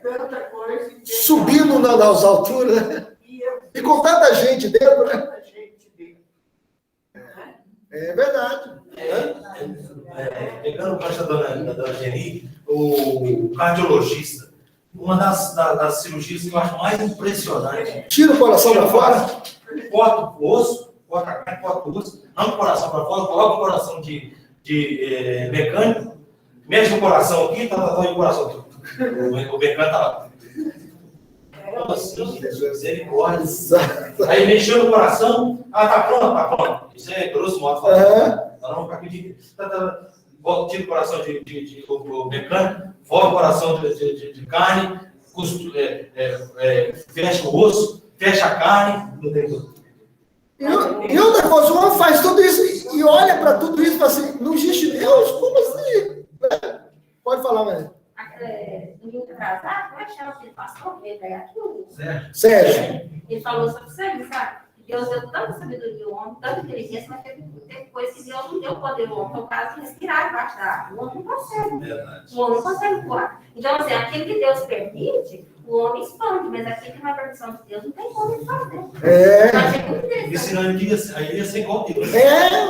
tanta coisa, subindo nas alturas, né? E com tanta gente dentro, né? Tanta gente dentro. É verdade. Pegando o gancho da dona Geni, o cardiologista, uma das cirurgias que eu acho mais impressionante. Tira o coração para fora. Corta o osso, corta a carne, corta o osso, arranca o coração para fora, coloca o coração de mecânico, mexe o coração aqui, e o coração aqui. O mecânico tá lá. Assim, misericórdia. Aí mexeu no coração, tá pronto. Isso é grosso modo falando. Não, para acreditar. Tira o coração o mecânico, volta o coração de carne, fecha o osso, fecha a carne, não tem tudo. E outra coisa, o homem faz tudo isso e olha para tudo isso e fala assim, não existe Deus? Como assim? Pode falar, Maria. Domingo atrasado, como é que chama aquele pastor? Ele é aquilo. Sérgio. Ele falou sobre você, sabe? Deus deu tanta sabedoria ao homem, tanta inteligência, mas teve coisa que Deus não deu poder ao homem, que é o caso de respirar debaixo da água. O homem não consegue. Verdade. O homem não consegue voar. Então, assim, aquilo que Deus permite, o homem expande, mas aquilo que não é permissão de Deus, não tem como ele fazer. Eu achei muito interessante. E senão ele ia ser igual Deus.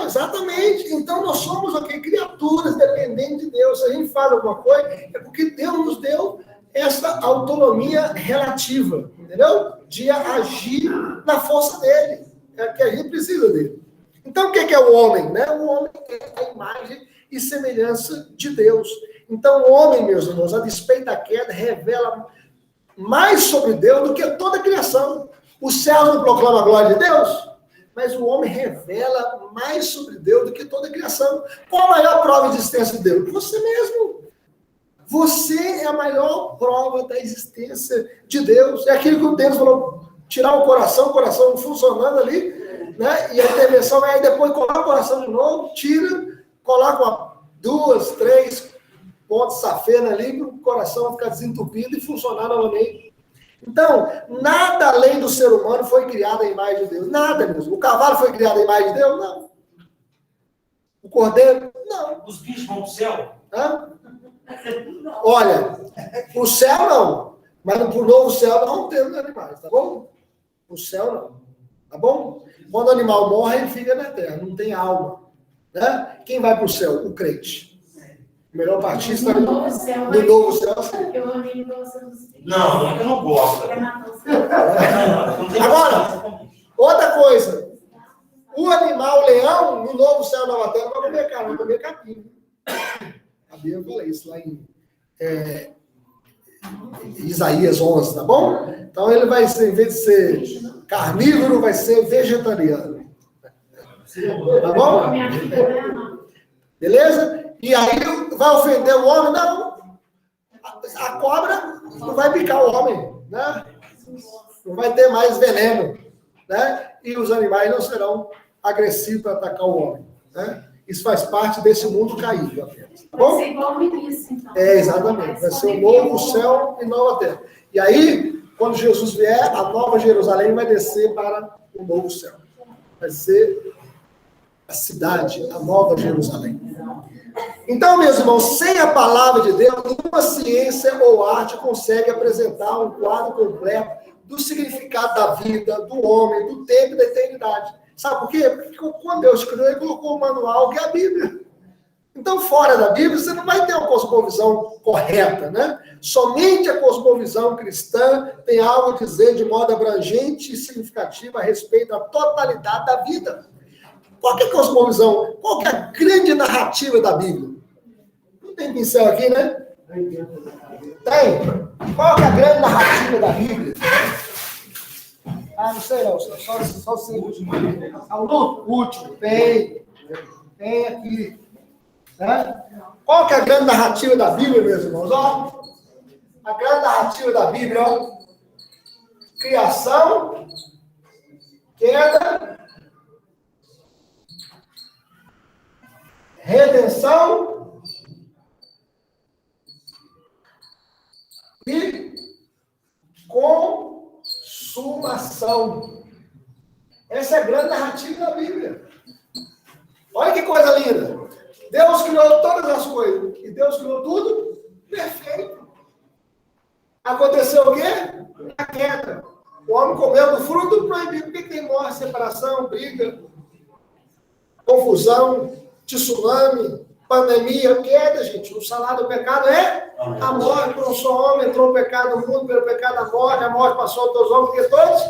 Exatamente. Então nós somos criaturas dependentes de Deus. Se a gente faz alguma coisa, é porque Deus nos deu essa autonomia relativa, entendeu? De agir na força dele. É que a gente precisa dele. Então o que é o homem? Né? O homem é a imagem e semelhança de Deus. Então o homem, meus irmãos, a despeito da queda, revela mais sobre Deus do que toda a criação. O céu não proclama a glória de Deus? Mas o homem revela mais sobre Deus do que toda a criação. Qual a maior prova de existência de Deus? Você mesmo. Você é a maior prova da existência de Deus. É aquilo que o Deus falou, tirar o coração funcionando ali, né? E a intervenção é aí depois coloca o coração de novo, tira, coloca 2, 3 pontos safena ali, para o coração vai ficar desentupido e funcionar novamente. Então, nada além do ser humano foi criado à imagem de Deus. Nada mesmo. O cavalo foi criado à imagem de Deus? Não. O cordeiro? Não. Os bichos vão para o céu? Olha, o céu não. Mas pro novo céu não temos animais, tá bom? O céu não. Tá bom? Quando o animal morre, ele fica na terra, não tem alma. Né? Quem vai para o céu? O crente. O melhor partista do novo céu. Eu amei você dos filhos. Não, eu não gosto. Agora, outra coisa. O animal, o leão, no novo céu, nova terra, vai comer carne, vai comer capim. A Bíblia fala isso lá em Isaías 11, tá bom? Então ele vai ser, em vez de ser carnívoro, vai ser vegetariano. Tá bom? Beleza? E aí vai ofender o homem? Não. A cobra não vai picar o homem, né? Não vai ter mais veneno, né? E os animais não serão agressivos para atacar o homem, né? Isso faz parte desse mundo caído apenas. Tá bom? Vai ser igual no início, então. Exatamente. Vai ser um novo céu e nova terra. E aí, quando Jesus vier, a nova Jerusalém vai descer para o novo céu. Vai ser a cidade, a nova Jerusalém. Então, meus irmãos, sem a palavra de Deus, nenhuma ciência ou arte consegue apresentar um quadro completo do significado da vida, do homem, do tempo e da eternidade. Sabe por quê? Porque quando Deus criou, ele colocou um manual que é a Bíblia. Então, fora da Bíblia, você não vai ter uma cosmovisão correta, né? Somente a cosmovisão cristã tem algo a dizer de modo abrangente e significativo a respeito da totalidade da vida. Qual que é a cosmovisão? Qual que é a grande narrativa da Bíblia? Não tem pincel aqui, né? Tem? Qual que é a grande narrativa da Bíblia? Ah, não sei não, só sei o último. O último, tem aqui. Né? Qual que é a grande narrativa da Bíblia, meus irmãos? Ó, a grande narrativa da Bíblia, ó, criação, queda, redenção e consumação. Essa é a grande narrativa da Bíblia. Olha que coisa linda. Deus criou todas as coisas. E Deus criou tudo perfeito. Aconteceu o quê? A queda. O homem comeu do fruto proibido. Por que tem morte, separação, briga? confusão, tsunami, pandemia, queda, gente. O salário do pecado é a morte. Por um só homem entrou o pecado no mundo, pelo pecado a morte passou a todos os homens, porque todos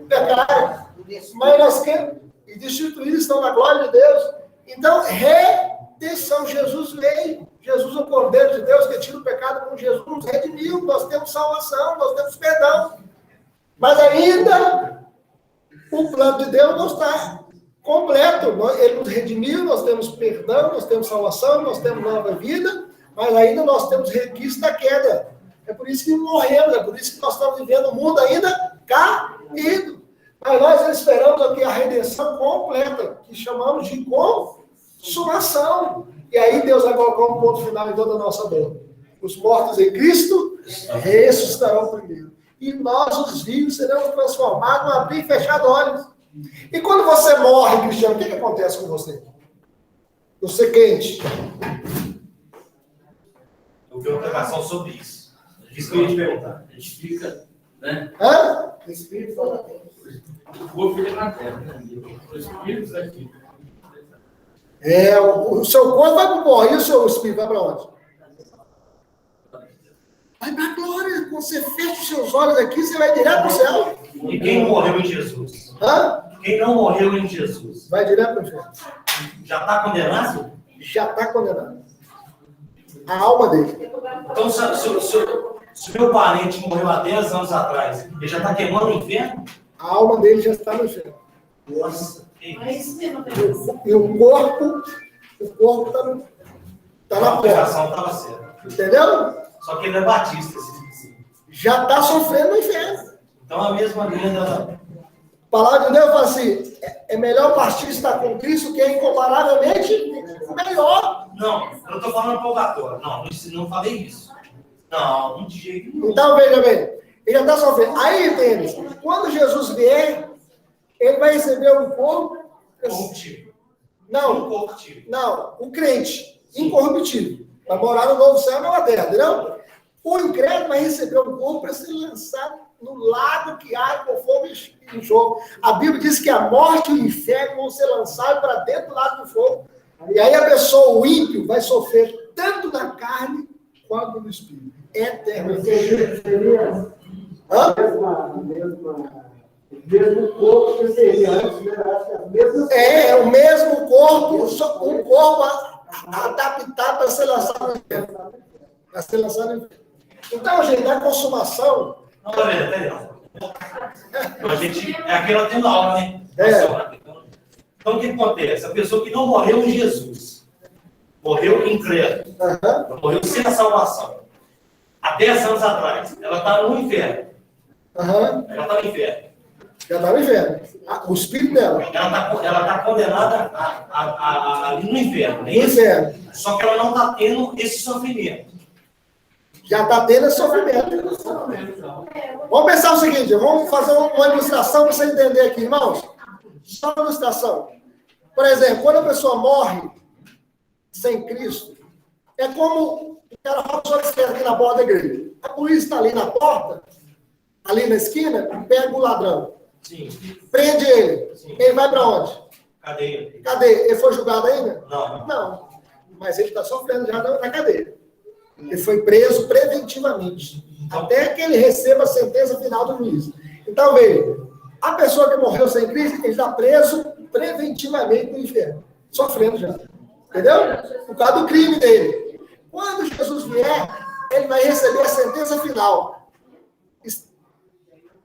pecaram. Mas nós queremos, e destituídos estão na glória de Deus. Então, redenção, Jesus veio. Jesus é o Cordeiro de Deus que tira o pecado, com Jesus nos redimiu. Nós temos salvação, nós temos perdão. Mas ainda, o plano de Deus não está completo. Ele nos redimiu, nós temos perdão, nós temos salvação, nós temos nova vida, mas ainda nós temos requisito da queda. É por isso que morremos, é por isso que nós estamos vivendo um mundo ainda caído. Mas nós esperamos aqui a redenção completa, que chamamos de consumação. E aí Deus vai colocar um ponto final em toda a nossa dor. Os mortos em Cristo ressuscitarão primeiro. E nós, os vivos, seremos transformados no abrir e fechar olhos. E quando você morre, Cristiano, o que acontece com você? Você quente. Eu vi uma pregação sobre isso. Isso que eu ia te perguntar. A gente fica, né? Hã? O Espírito fala Deus. O corpo fica na terra, né? O Espírito aqui. O seu corpo vai para o pó, e o seu espírito vai para onde? Vai para a glória. Quando você fecha os seus olhos aqui, você vai direto para o céu. E quem não morreu em Jesus? Hã? Quem não morreu em Jesus? Vai direto para o inferno. Já está condenado? Já está condenado. A alma dele. Então, se meu parente morreu há 10 anos atrás, ele já está queimando o inferno? A alma dele já está no inferno. Nossa. É isso mesmo. E o corpo está na A porta. pregação estava certa. Entendeu? Só que ele é batista. Assim. Já está sofrendo no inferno. Então, a mesma linha da... A palavra de Deus fala assim, é melhor partir estar com Cristo, que é incomparavelmente melhor. Não, eu não estou falando purgatório. Não falei isso. Não, de jeito nenhum. Então, veja bem, ele já está sofrendo. Aí, entende? Quando Jesus vier, ele vai receber um corpo... Corruptível. Não, Incorruptível. não, o crente, incorruptível. Vai morar no novo céu e nova terra, entendeu? O incrédulo vai receber um corpo para ser lançado no lago que arde com fogo e enxofre. A Bíblia diz que a morte e o inferno vão ser lançados para dentro do lago do fogo. E aí a pessoa, o ímpio, vai sofrer tanto na carne quanto no espírito. Eternamente. Seria Hã? o mesmo corpo que seria antes, né? As mesmas É o mesmo corpo, só um corpo adaptado para ser lançado no inferno. Para ser lançado no inferno. Então, gente, na consumação... Não, peraí, não. A gente, é aquela tendo aula, né? Então, o que acontece? A pessoa que não morreu em Jesus, morreu incrédulo, morreu sem a salvação, há 10 anos atrás, ela está no inferno. Ela está no inferno. Já está no inferno. O espírito dela. Ela está condenada ali no inferno. No inferno. Só que ela não está tendo esse sofrimento. Já está tendo esse sofrimento. Vamos pensar o seguinte, vamos fazer uma ilustração para você entender aqui, irmãos. Só uma ilustração. Por exemplo, quando a pessoa morre sem Cristo, é como o cara roubou aqui na porta da igreja. A polícia está ali na porta, ali na esquina, pega o ladrão. Sim. Prende ele. Sim. Ele vai para onde? Cadeia. Cadeia. Ele foi julgado ainda? Não. Não. Mas ele está sofrendo já na cadeia. Ele foi preso preventivamente. Até que ele receba a sentença final do juiz. Então, veja, a pessoa que morreu sem Cristo, ele está preso preventivamente no inferno. Sofrendo já. Entendeu? Por causa do crime dele. Quando Jesus vier, ele vai receber a sentença final.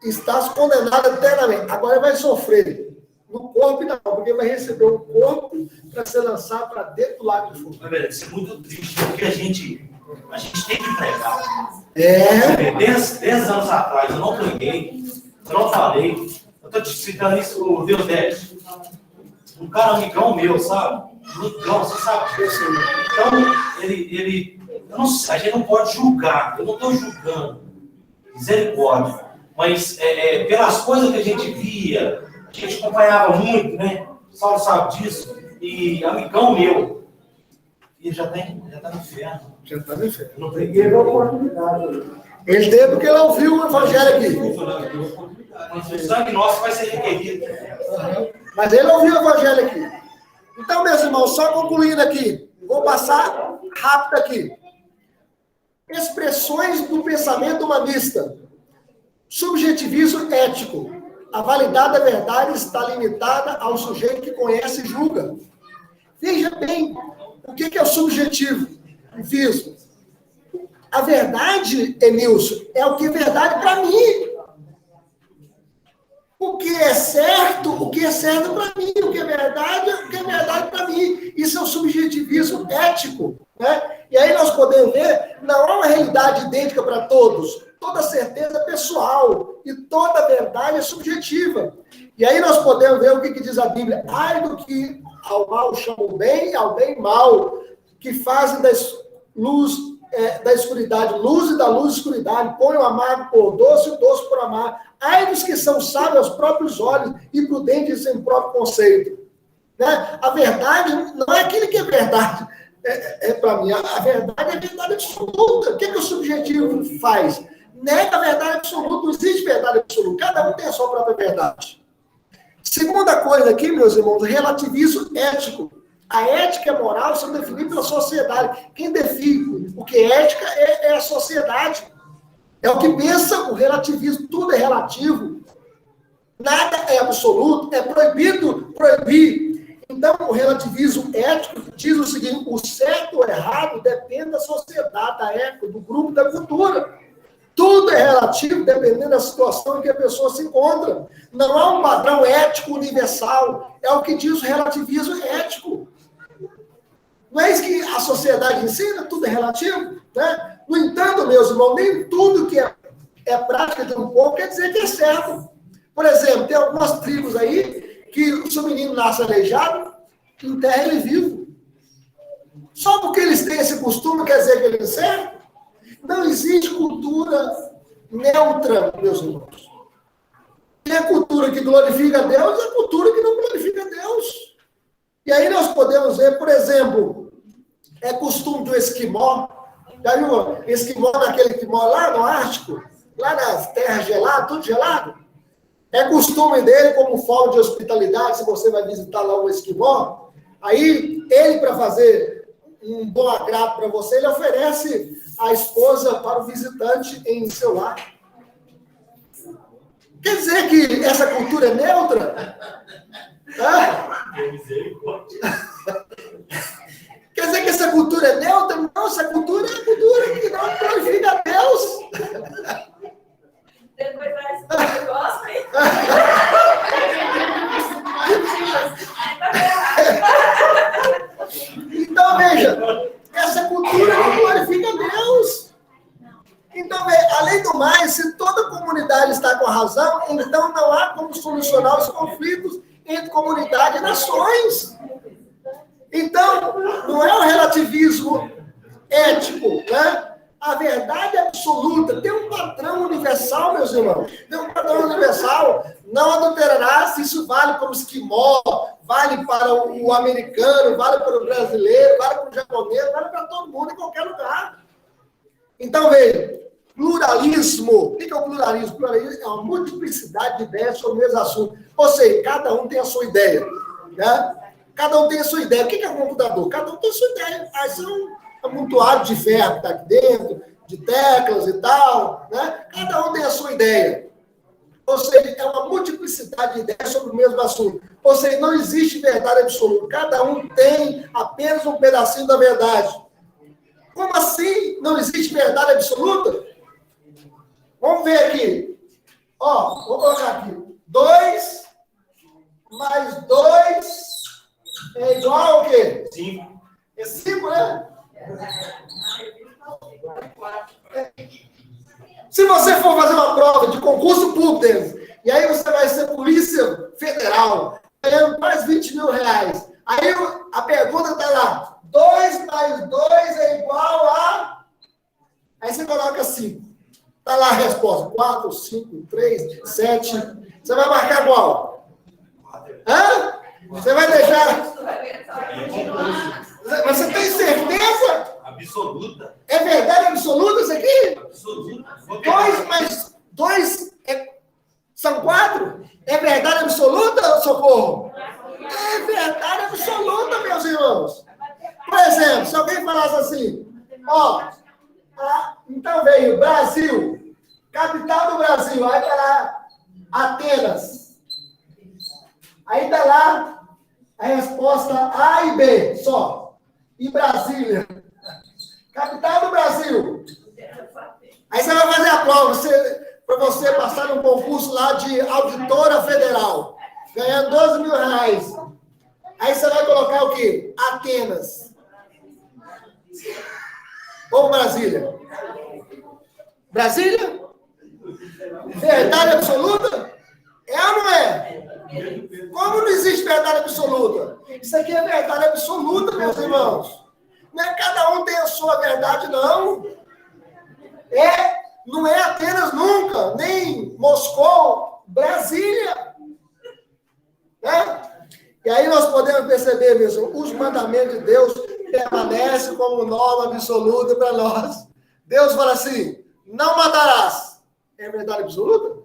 Estás condenado eternamente. Agora ele vai sofrer. No corpo não, porque vai receber um corpo para ser lançado para dentro do lago de fogo. Isso é muito triste, porque a gente tem que pregar. 10 anos atrás, eu não preguei, eu não falei. Eu estou te citando isso, o Deus deve. Um cara amigão meu, sabe? Amigão, você sabe disso. Então, ele eu não sei, a gente não pode julgar. Eu não estou julgando. Misericórdia. Mas, pelas coisas que a gente via, a gente acompanhava muito, né? O Saulo sabe disso. E amigão meu, ele já está no inferno. Já está no inferno. Eu não teve preguei. a oportunidade. Ele teve porque ele ouviu o evangelho aqui. O sangue nosso vai ser requerido. Mas ele ouviu o evangelho aqui. Então, meus irmãos, só concluindo aqui, vou passar rápido aqui. Expressões do pensamento humanista. Subjetivismo ético. A validade da verdade está limitada ao sujeito que conhece e julga. Veja bem, o que é o subjetivismo? A verdade, Emilson, é o que é verdade para mim. O que é certo para mim. O que é verdade para mim. Isso é o subjetivismo ético, né? E aí nós podemos ver, não há uma realidade idêntica para todos. Toda certeza é pessoal e toda verdade é subjetiva. E aí nós podemos ver o que diz a Bíblia. Ai do que ao mal chamam bem, ao bem mal, que fazem da luz, da escuridade luz e da luz escuridade, põe o amargo por doce e o doce por amargo. Ai dos que são sábios aos próprios olhos e prudentes em próprio conceito. Né? A verdade não é aquilo que é verdade. Para mim, a verdade é a verdade absoluta. O que o subjetivo faz? Nega a verdade absoluta, não existe verdade absoluta. Cada um tem a sua própria verdade. Segunda coisa aqui, meus irmãos, relativismo ético. A ética e a moral são definidas pela sociedade. Quem define o que é ética é a sociedade. É o que pensa o relativismo. Tudo é relativo. Nada é absoluto. É proibido proibir. Então, o relativismo ético diz o seguinte: o certo ou errado depende da sociedade, da época, do grupo, da cultura. Tudo é relativo dependendo da situação em que a pessoa se encontra. Não há um padrão ético universal. É o que diz o relativismo ético. Não é isso que a sociedade ensina? Tudo é relativo, né? No entanto, meus irmãos, nem tudo que é prática de um povo quer dizer que é certo. Por exemplo, tem algumas tribos aí que se o menino nasce aleijado, enterra ele vivo. Só porque eles têm esse costume quer dizer que ele é certo? Não existe cultura neutra, meus irmãos. Tem a cultura que glorifica a Deus e a cultura que não glorifica a Deus. E aí nós podemos ver, por exemplo, é costume do esquimó. Já viu? Esquimó, daquele que mora lá no Ártico, lá nas terras geladas, tudo gelado. É costume dele, como forma de hospitalidade, se você vai visitar lá o esquimó, aí ele, para fazer um bom agrado para você, ele oferece a esposa para o visitante em seu lar. Quer dizer que essa cultura é neutra? Quer dizer que essa cultura é neutra? Não, essa cultura é a cultura que não glorifica a Deus. Depois vai esse negócio aí. Então, veja, essa cultura não glorifica Deus. Então, veja, além do mais, se toda a comunidade está com a razão, então não há como solucionar os conflitos entre comunidade e nações. Então, não é o relativismo ético, né? A verdade absoluta tem um padrão universal, meus irmãos. Tem um padrão universal. Não adulterarás, isso vale para o esquimó, vale para o americano, vale para o brasileiro, vale para o japonês, vale para todo mundo, em qualquer lugar. Então, veja, pluralismo. O que é o pluralismo? Pluralismo é uma multiplicidade de ideias sobre o mesmo assunto. Ou seja, cada um tem a sua ideia. Né? Cada um tem a sua ideia. O que é um computador? Cada um tem a sua ideia. Aí são amontoado de ferro que está aqui dentro, de teclas e tal, né? Cada um tem a sua ideia. Ou seja, é uma multiplicidade de ideias sobre o mesmo assunto. Ou seja, não existe verdade absoluta. Cada um tem apenas um pedacinho da verdade. Como assim não existe verdade absoluta? Vamos ver aqui. Ó, vou colocar aqui. 2 mais 2 é igual ao quê? 5. É 5, né? Se você for fazer uma prova de concurso público deles, e aí você vai ser Polícia Federal, ganhando mais 20 mil reais. Aí a pergunta está lá, 2 mais 2 é igual a... Aí você coloca 5. Está lá a resposta, 4, 5, 3, 7. Você vai marcar qual? Hã? Você vai deixar... Você tem certeza? Absoluta. É verdade absoluta isso aqui? Absoluta. 2 mais 2 são 4? É verdade absoluta, Socorro? É verdade absoluta, exemplo, se alguém falasse assim, ó, então veio Brasil, capital do Brasil, aí está lá Atenas. Aí está lá a resposta A e B, só. E Brasília. Capital do Brasil. Aí você vai fazer a prova, para você passar num concurso lá de auditora federal, ganhando 12 mil reais. Aí você vai colocar o quê? Atenas. Ou Brasília? Brasília? Verdade absoluta? É ou não é? Como não existe verdade absoluta? Isso aqui é verdade absoluta, meus irmãos. Não é cada um tem a sua verdade, não. Não é Atenas nunca, nem Moscou, Brasília. Né? E aí nós podemos perceber, mesmo, os mandamentos de Deus permanecem como norma absoluta para nós. Deus fala assim, não matarás. É verdade absoluta?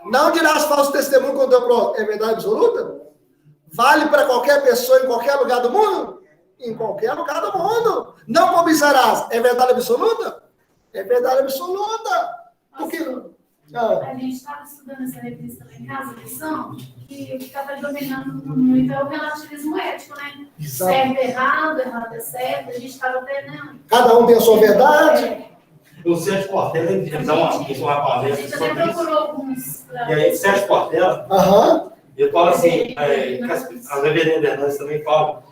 Não dirás falso testemunho contra o teu próximo. É verdade absoluta? Vale para qualquer pessoa em qualquer lugar do mundo? Em qualquer lugar do mundo. Não cobiçarás. É verdade absoluta? É verdade absoluta. Porque... A gente estava estudando essa revista lá em casa, lição, que o que está dominando muito é o relativismo ético, né? Exato. Certo é errado, errado é certo, a gente estava até, né? Cada um tem a sua verdade. O Sérgio Portela, ele dá uma A palestra gente até sobre isso. procurou alguns. E aí, Sérgio Portela, ele fala assim, que a reverenda Hernandes também fala,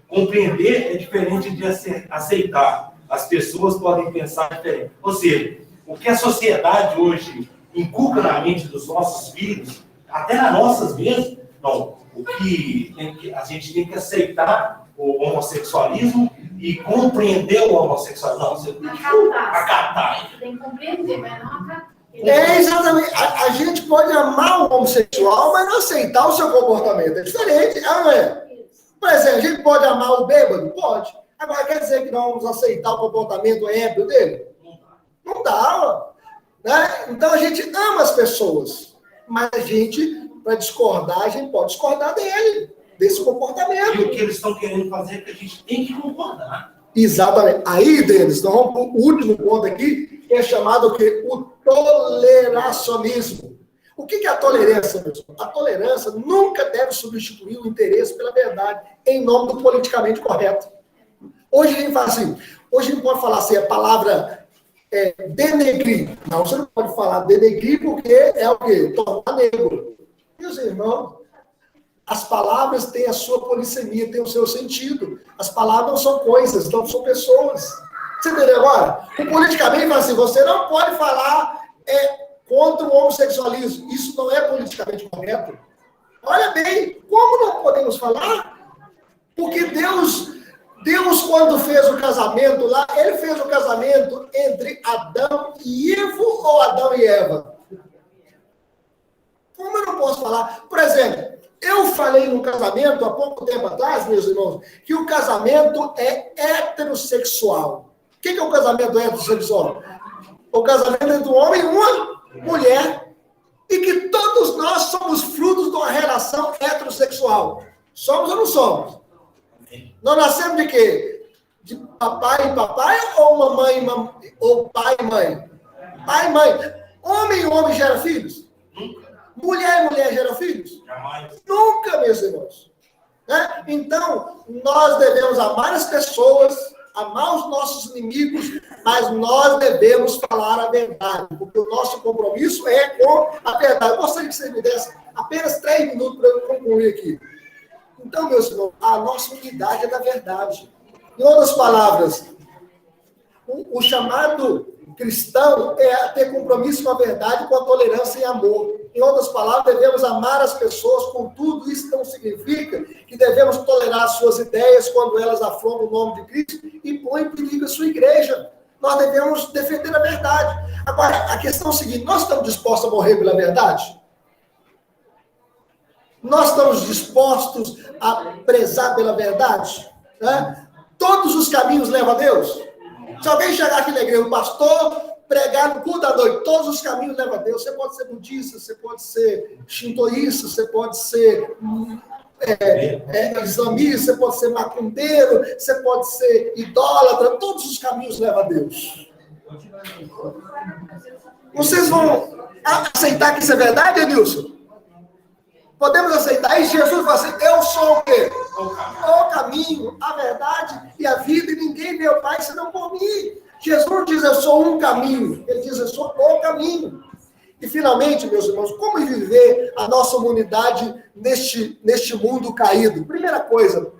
compreender é diferente de aceitar. As pessoas podem pensar diferente. Ou seja, o que a sociedade hoje inculca na mente dos nossos filhos, até nas nossas mesmo, não. O que a gente tem que aceitar o homossexualismo e compreender o homossexualismo. Não, você acatar. Tem que compreender, mas não acatar. Exatamente. A gente pode amar o homossexual, mas não aceitar o seu comportamento. É diferente, não é? Por exemplo, a gente pode amar o bêbado? Pode. Agora, quer dizer que não vamos aceitar o comportamento ébrio dele? Não dá, né? Então, a gente ama as pessoas, mas a gente, para discordar, a gente pode discordar dele, desse comportamento. E o que eles estão querendo fazer é que a gente tem que concordar. Exatamente. Aí, Denis, nós vamos para o último ponto aqui, que é chamado o quê? O toleracionismo. O que é a tolerância, meu senhor? A tolerância nunca deve substituir o interesse pela verdade, em nome do politicamente correto. Hoje a gente fala assim, hoje a gente pode falar assim, a palavra denegrir. Não, você não pode falar denegrir porque é o quê? Tornar negro. Meus irmãos, as palavras têm a sua polissemia, têm o seu sentido. As palavras não são coisas, não são pessoas. Você entendeu agora? O politicamente fala assim, você não pode falar contra o homossexualismo. Isso não é politicamente correto. Olha bem, como não podemos falar? Porque Deus, quando fez o casamento lá, ele fez o casamento entre Adão e Ivo ou Adão e Eva? Como eu não posso falar? Por exemplo, eu falei no casamento, há pouco tempo atrás, meus irmãos, que o casamento é heterossexual. O que é o casamento heterossexual? O casamento entre um homem e uma mulher. E que todos nós somos frutos de uma relação heterossexual. Somos ou não somos? Nós nascemos de quê? De papai e papai ou mamãe ou pai e mãe? Pai e mãe. Homem e homem gera filhos? Nunca. Mulher e mulher gera filhos? Jamais. Nunca, meus irmãos. Né? Então, nós devemos amar as pessoas, amar os nossos inimigos, mas nós devemos falar a verdade, porque o nosso compromisso é com a verdade. Eu gostaria que você me desse apenas 3 minutos para eu concluir aqui. Então, meus irmãos, a nossa unidade é da verdade. Em outras palavras, o chamado cristão é ter compromisso com a verdade, com a tolerância e amor. Em outras palavras, devemos amar as pessoas, contudo, isso não significa que devemos tolerar as suas ideias quando elas afrontam o nome de Cristo e põem em perigo a sua igreja. Nós devemos defender a verdade. Agora, a questão é a seguinte, nós estamos dispostos a morrer pela verdade? Nós estamos dispostos a prezar pela verdade? Né? Todos os caminhos levam a Deus? Se alguém chegar aqui na igreja, o pastor, pregar no culto da noite, todos os caminhos levam a Deus. Você pode ser budista, você pode ser shintoísta, você pode ser islamista, você pode ser macumbeiro, você pode ser idólatra, todos os caminhos levam a Deus. Vocês vão aceitar que isso é verdade, Edilson? Podemos aceitar? E Jesus fala assim, eu sou o quê? O caminho, a verdade e a vida, e ninguém vê o Pai senão por mim. Jesus não diz, eu sou um caminho. Ele diz, eu sou o caminho. E, finalmente, meus irmãos, como viver a nossa humanidade neste mundo caído? Primeira coisa,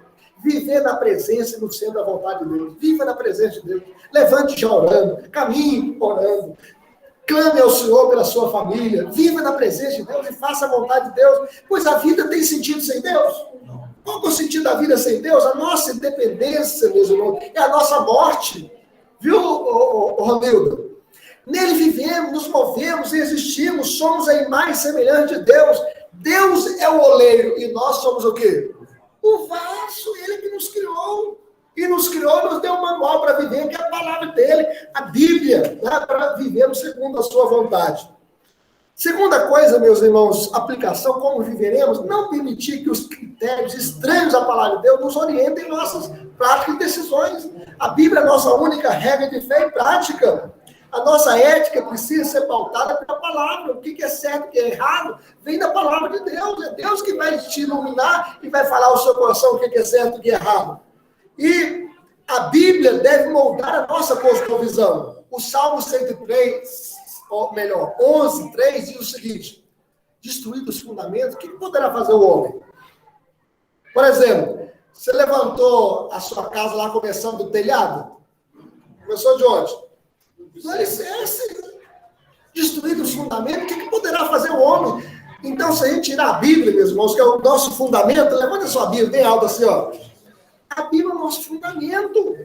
viver na presença e no centro da vontade de Deus. Viva na presença de Deus. Levante já orando, caminhe orando. Clame ao Senhor pela sua família. Viva na presença de Deus e faça a vontade de Deus. Pois a vida tem sentido sem Deus. Qual é o sentido da vida sem Deus? A nossa independência, meus irmãos, é a nossa morte. Viu, Romildo? Nele vivemos, nos movemos, existimos, somos a imagem semelhante de Deus. Deus é o oleiro e nós somos o quê? O vaso, ele que nos criou. E nos criou, nos deu um manual para viver, que é a palavra dele, a Bíblia, né, para vivermos segundo a sua vontade. Segunda coisa, meus irmãos, aplicação, como viveremos, não permitir que os critérios estranhos à palavra de Deus nos orientem em nossas práticas e decisões. A Bíblia é a nossa única regra de fé e prática. A nossa ética precisa ser pautada pela palavra. O que é certo, o que é errado, vem da palavra de Deus. É Deus que vai te iluminar e vai falar ao seu coração o que é certo e o que é errado. E a Bíblia deve moldar a nossa cosmovisão. O Salmo 103, ou melhor, 11, 3, diz o seguinte: destruídos os fundamentos, o que poderá fazer o homem? Por exemplo, você levantou a sua casa lá começando do telhado? Começou de onde? Do alicerce. Destruídos os fundamentos, o que poderá fazer o homem? Então, se a gente tirar a Bíblia, meus irmãos, que é o nosso fundamento, levanta a sua Bíblia bem alta assim, ó. A Bíblia é o nosso fundamento.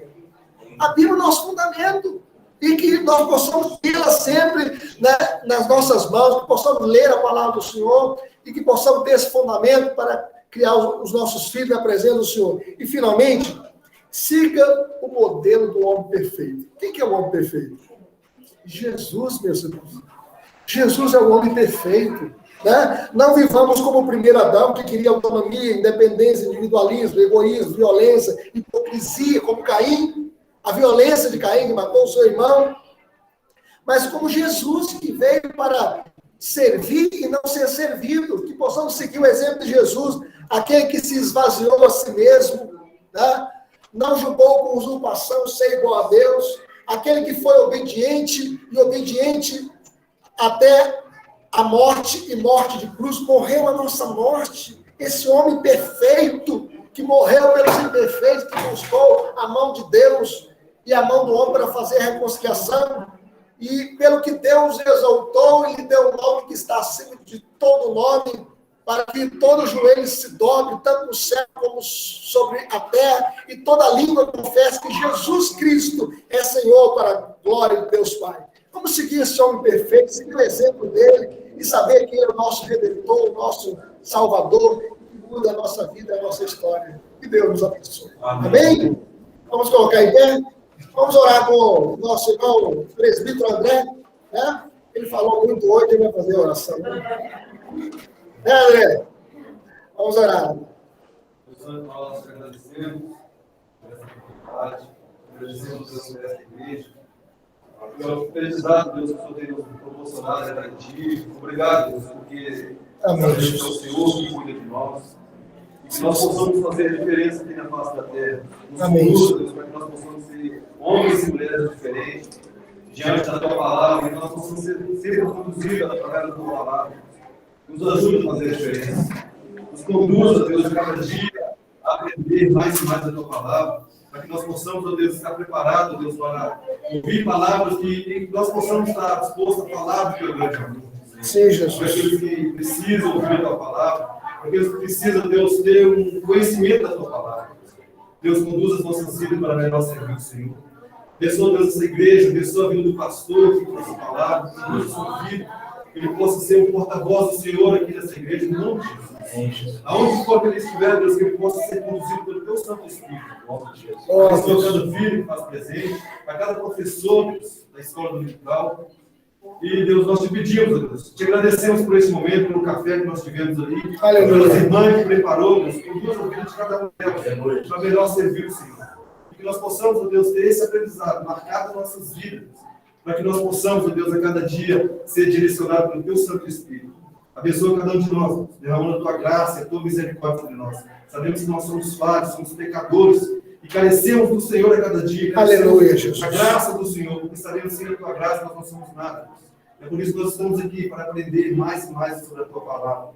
A Bíblia é o nosso fundamento. E que nós possamos tê-la sempre, né, nas nossas mãos, que possamos ler a palavra do Senhor e que possamos ter esse fundamento para criar os nossos filhos na presença do Senhor. E, finalmente, siga o modelo do homem perfeito. Quem que é o homem perfeito? Jesus, meus irmãos. Jesus é o homem perfeito. Né? Não vivamos como o primeiro Adão, que queria autonomia, independência, individualismo, egoísmo, violência, hipocrisia, como Caim, a violência de Caim, que matou o seu irmão, mas como Jesus, que veio para servir e não ser servido, que possamos seguir o exemplo de Jesus, aquele que se esvaziou a si mesmo, né? Não julgou com usurpação, ser igual a Deus, aquele que foi obediente e obediente até a morte e morte de cruz, morreu a nossa morte. Esse homem perfeito, que morreu pelos imperfeitos, que buscou a mão de Deus e a mão do homem para fazer a reconciliação, e pelo que Deus exaltou, ele deu um nome que está acima de todo nome, para que todo joelho se dobre, tanto no céu como sobre a terra, e toda língua confesse que Jesus Cristo é Senhor, para a glória de Deus Pai. Vamos seguir esse homem perfeito, seguir o exemplo dele, e saber que ele é o nosso Redentor, o nosso Salvador, que muda a nossa vida, a nossa história. Que Deus nos abençoe. Amém? Vamos colocar em pé? Vamos orar com o nosso irmão presbítero André, né? Ele falou muito hoje, ele vai fazer a oração. Né, André? Vamos orar. Nós agradecemos por essa oportunidade, agradecemos por essa igreja, pelo aprendizado, Deus, que o Senhor tem nos proporcionado até aqui. Obrigado, Deus, porque sabemos que é o Senhor que cuida de nós. E que nós possamos fazer a diferença aqui na face da terra. Amém. Deus, para que nós possamos ser homens e mulheres diferentes diante da tua palavra, e que nós possamos ser sempre conduzidos através da tua palavra. Nos ajude a fazer a diferença. Nos conduza, Deus, a cada dia a aprender mais e mais da tua palavra, para que nós possamos, ó Deus, estar preparados, Deus, para ouvir palavras que nós possamos estar dispostos a falar do teu grande amor. Sim, Jesus. Para aqueles que precisam ouvir a tua palavra, para aqueles que precisam, Deus, ter um conhecimento da tua palavra. Deus, conduza as nossas vidas para melhor servir o Senhor. Abençoa, Deus, essa igreja, abençoa a vida do pastor que trouxe a palavra, abençoa a sua vida, que ele possa ser um porta-voz do Senhor aqui nessa igreja, em nome de Jesus. Aonde for que ele estiver, Deus, que ele possa ser conduzido pelo teu Santo Espírito, em nome de Jesus. Abençoa cada filho que faz presente, a cada professor, Deus, da escola dominical, E, Deus, nós te pedimos, Deus, te agradecemos por esse momento, pelo café que nós tivemos ali, Aleluia. pelas irmãs que preparou, Deus, conduz a vida de cada um delas, para melhor servir o Senhor. E que nós possamos, ó Deus, ter esse aprendizado marcado nas nossas vidas, para que nós possamos, ó Deus, a cada dia ser direcionado pelo Teu Santo Espírito. Abençoa cada um de nós, Deus, derramando a Tua graça e a Tua misericórdia sobre nós. Sabemos que nós somos falhos, somos pecadores, e carecemos do Senhor a cada dia. Aleluia, Jesus. A graça do Senhor, porque sabemos sem a Tua graça nós não somos nada. É por isso que nós estamos aqui, para aprender mais e mais sobre a Tua palavra.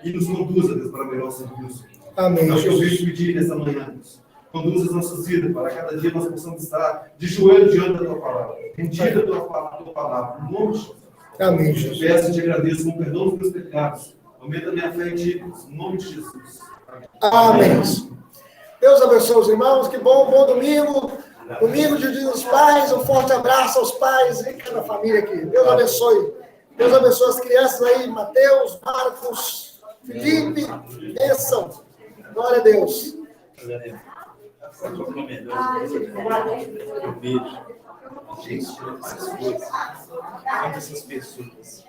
E nos conduza, Deus, para melhor serviço. Amém, É o que eu Jesus. vejo pedir nessa manhã, Deus. Conduza as nossas vidas, para cada dia nós possamos estar de joelho diante da Tua palavra, rendida a Tua palavra, em nome de Jesus. Amém, Eu Jesus. peço e te agradeço com perdão dos meus pecados. Aumenta a minha fé em Ti, Deus, em nome de Jesus. Amém. Deus abençoe os irmãos. Que bom domingo. Domingo de Dia dos Pais. Um forte abraço aos pais e cada família aqui. Deus abençoe. Deus abençoe as crianças aí. Mateus, Marcos, Felipe. Bênção. Glória a Deus. Eu vejo gente, essas coisas, essas pessoas.